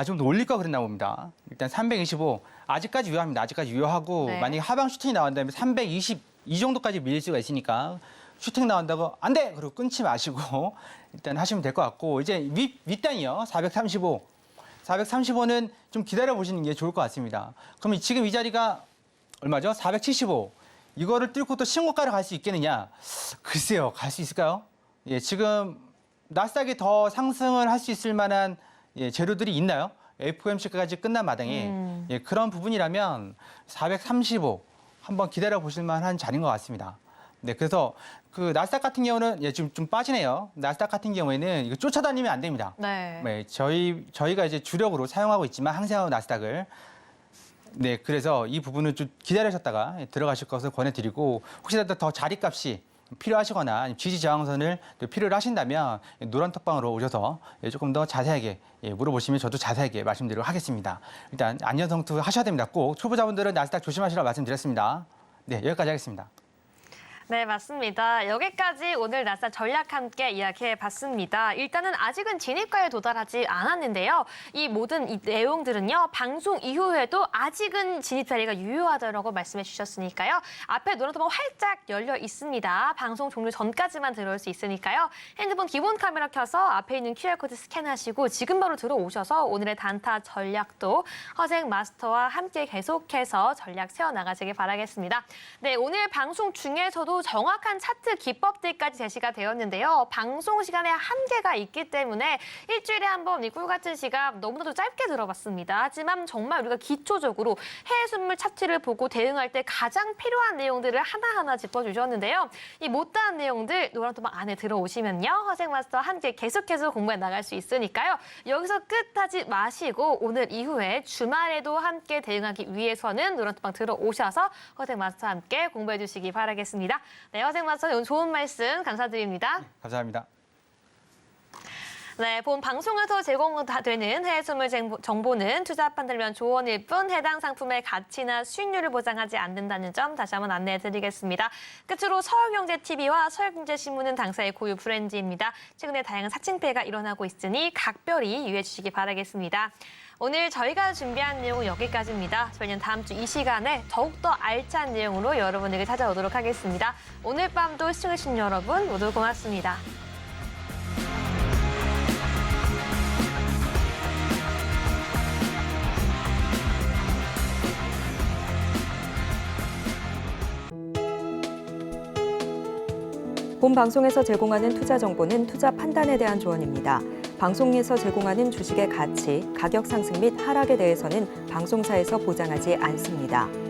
좀 더 올릴 거 그랬나 봅니다. 일단 325 아직까지 유효합니다. 아직까지 유효하고 네. 만약에 하방 슈팅이 나온다면 320 이 정도까지 밀릴 수가 있으니까 슈팅 나온다고 안 돼! 그리고 끊지 마시고 일단 하시면 될 것 같고 이제 윗단이요. 435. 435는 좀 기다려 보시는 게 좋을 것 같습니다. 그럼 지금 이 자리가 얼마죠? 475. 이거를 뚫고 또 신고가를 갈 수 있겠느냐? 글쎄요. 갈 수 있을까요? 예, 지금 나스닥이 더 상승을 할 수 있을 만한 재료들이 있나요? FOMC까지 끝난 마당에 그런 부분이라면 435 한번 기다려 보실 만한 자리인 것 같습니다. 네, 그래서 나스닥 같은 경우는 지금 좀 빠지네요. 나스닥 같은 경우에는 이거 쫓아다니면 안 됩니다. 네. 네, 저희가 이제 주력으로 사용하고 있지만 항생하고 나스닥을 네, 그래서 이 부분은 좀 기다리셨다가 들어가실 것을 권해드리고 혹시라도 더 자리값이 필요하시거나 아니면 지지 저항선을 필요로 하신다면 노란 톡방으로 오셔서 조금 더 자세하게 물어보시면 저도 자세하게 말씀드리도록 하겠습니다. 일단 안전성투 하셔야 됩니다. 꼭 초보자분들은 나스닥 조심하시라고 말씀드렸습니다. 네, 여기까지 하겠습니다. 네, 맞습니다. 여기까지 오늘 나스닥 전략 함께 이야기해봤습니다. 일단은 아직은 진입가에 도달하지 않았는데요. 이 모든 이 내용들은요. 방송 이후에도 아직은 진입 자리가 유효하다고 말씀해 주셨으니까요. 앞에 노란톡방 활짝 열려 있습니다. 방송 종료 전까지만 들어올 수 있으니까요. 핸드폰 기본 카메라 켜서 앞에 있는 QR코드 스캔하시고 지금 바로 들어오셔서 오늘의 단타 전략도 허생 마스터와 함께 계속해서 전략 세워나가시길 바라겠습니다. 네, 오늘 방송 중에서도 정확한 차트 기법들까지 제시가 되었는데요. 방송 시간에 한계가 있기 때문에 일주일에 한 번 이 꿀 같은 시간 너무나도 짧게 들어봤습니다. 하지만 정말 우리가 기초적으로 해외 순물 차트를 보고 대응할 때 가장 필요한 내용들을 하나하나 짚어주셨는데요. 이 못다한 내용들 노란토막 안에 들어오시면요. 허생 마스터와 함께 계속해서 공부해 나갈 수 있으니까요. 여기서 끝하지 마시고 오늘 이후에 주말에도 함께 대응하기 위해서는 노란토막 들어오셔서 허생 마스터와 함께 공부해 주시기 바라겠습니다. 네, 허생 마스터님 오늘 좋은 말씀 감사드립니다. 감사합니다. 네, 본 방송에서 제공되는 해외 선물 정보는 투자 판단을 위한 조언일 뿐 해당 상품의 가치나 수익률을 보장하지 않는다는 점 다시 한번 안내해드리겠습니다. 끝으로 서울경제TV와 서울경제신문은 당사의 고유 브랜드입니다. 최근에 다양한 사칭폐가 일어나고 있으니 각별히 유의해 주시기 바라겠습니다. 오늘 저희가 준비한 내용은 여기까지입니다. 저희는 다음 주 이 시간에 더욱더 알찬 내용으로 여러분에게 찾아오도록 하겠습니다. 오늘 밤도 시청해주신 여러분 모두 고맙습니다. 본 방송에서 제공하는 투자 정보는 투자 판단에 대한 조언입니다. 방송에서 제공하는 주식의 가치, 가격 상승 및 하락에 대해서는 방송사에서 보장하지 않습니다.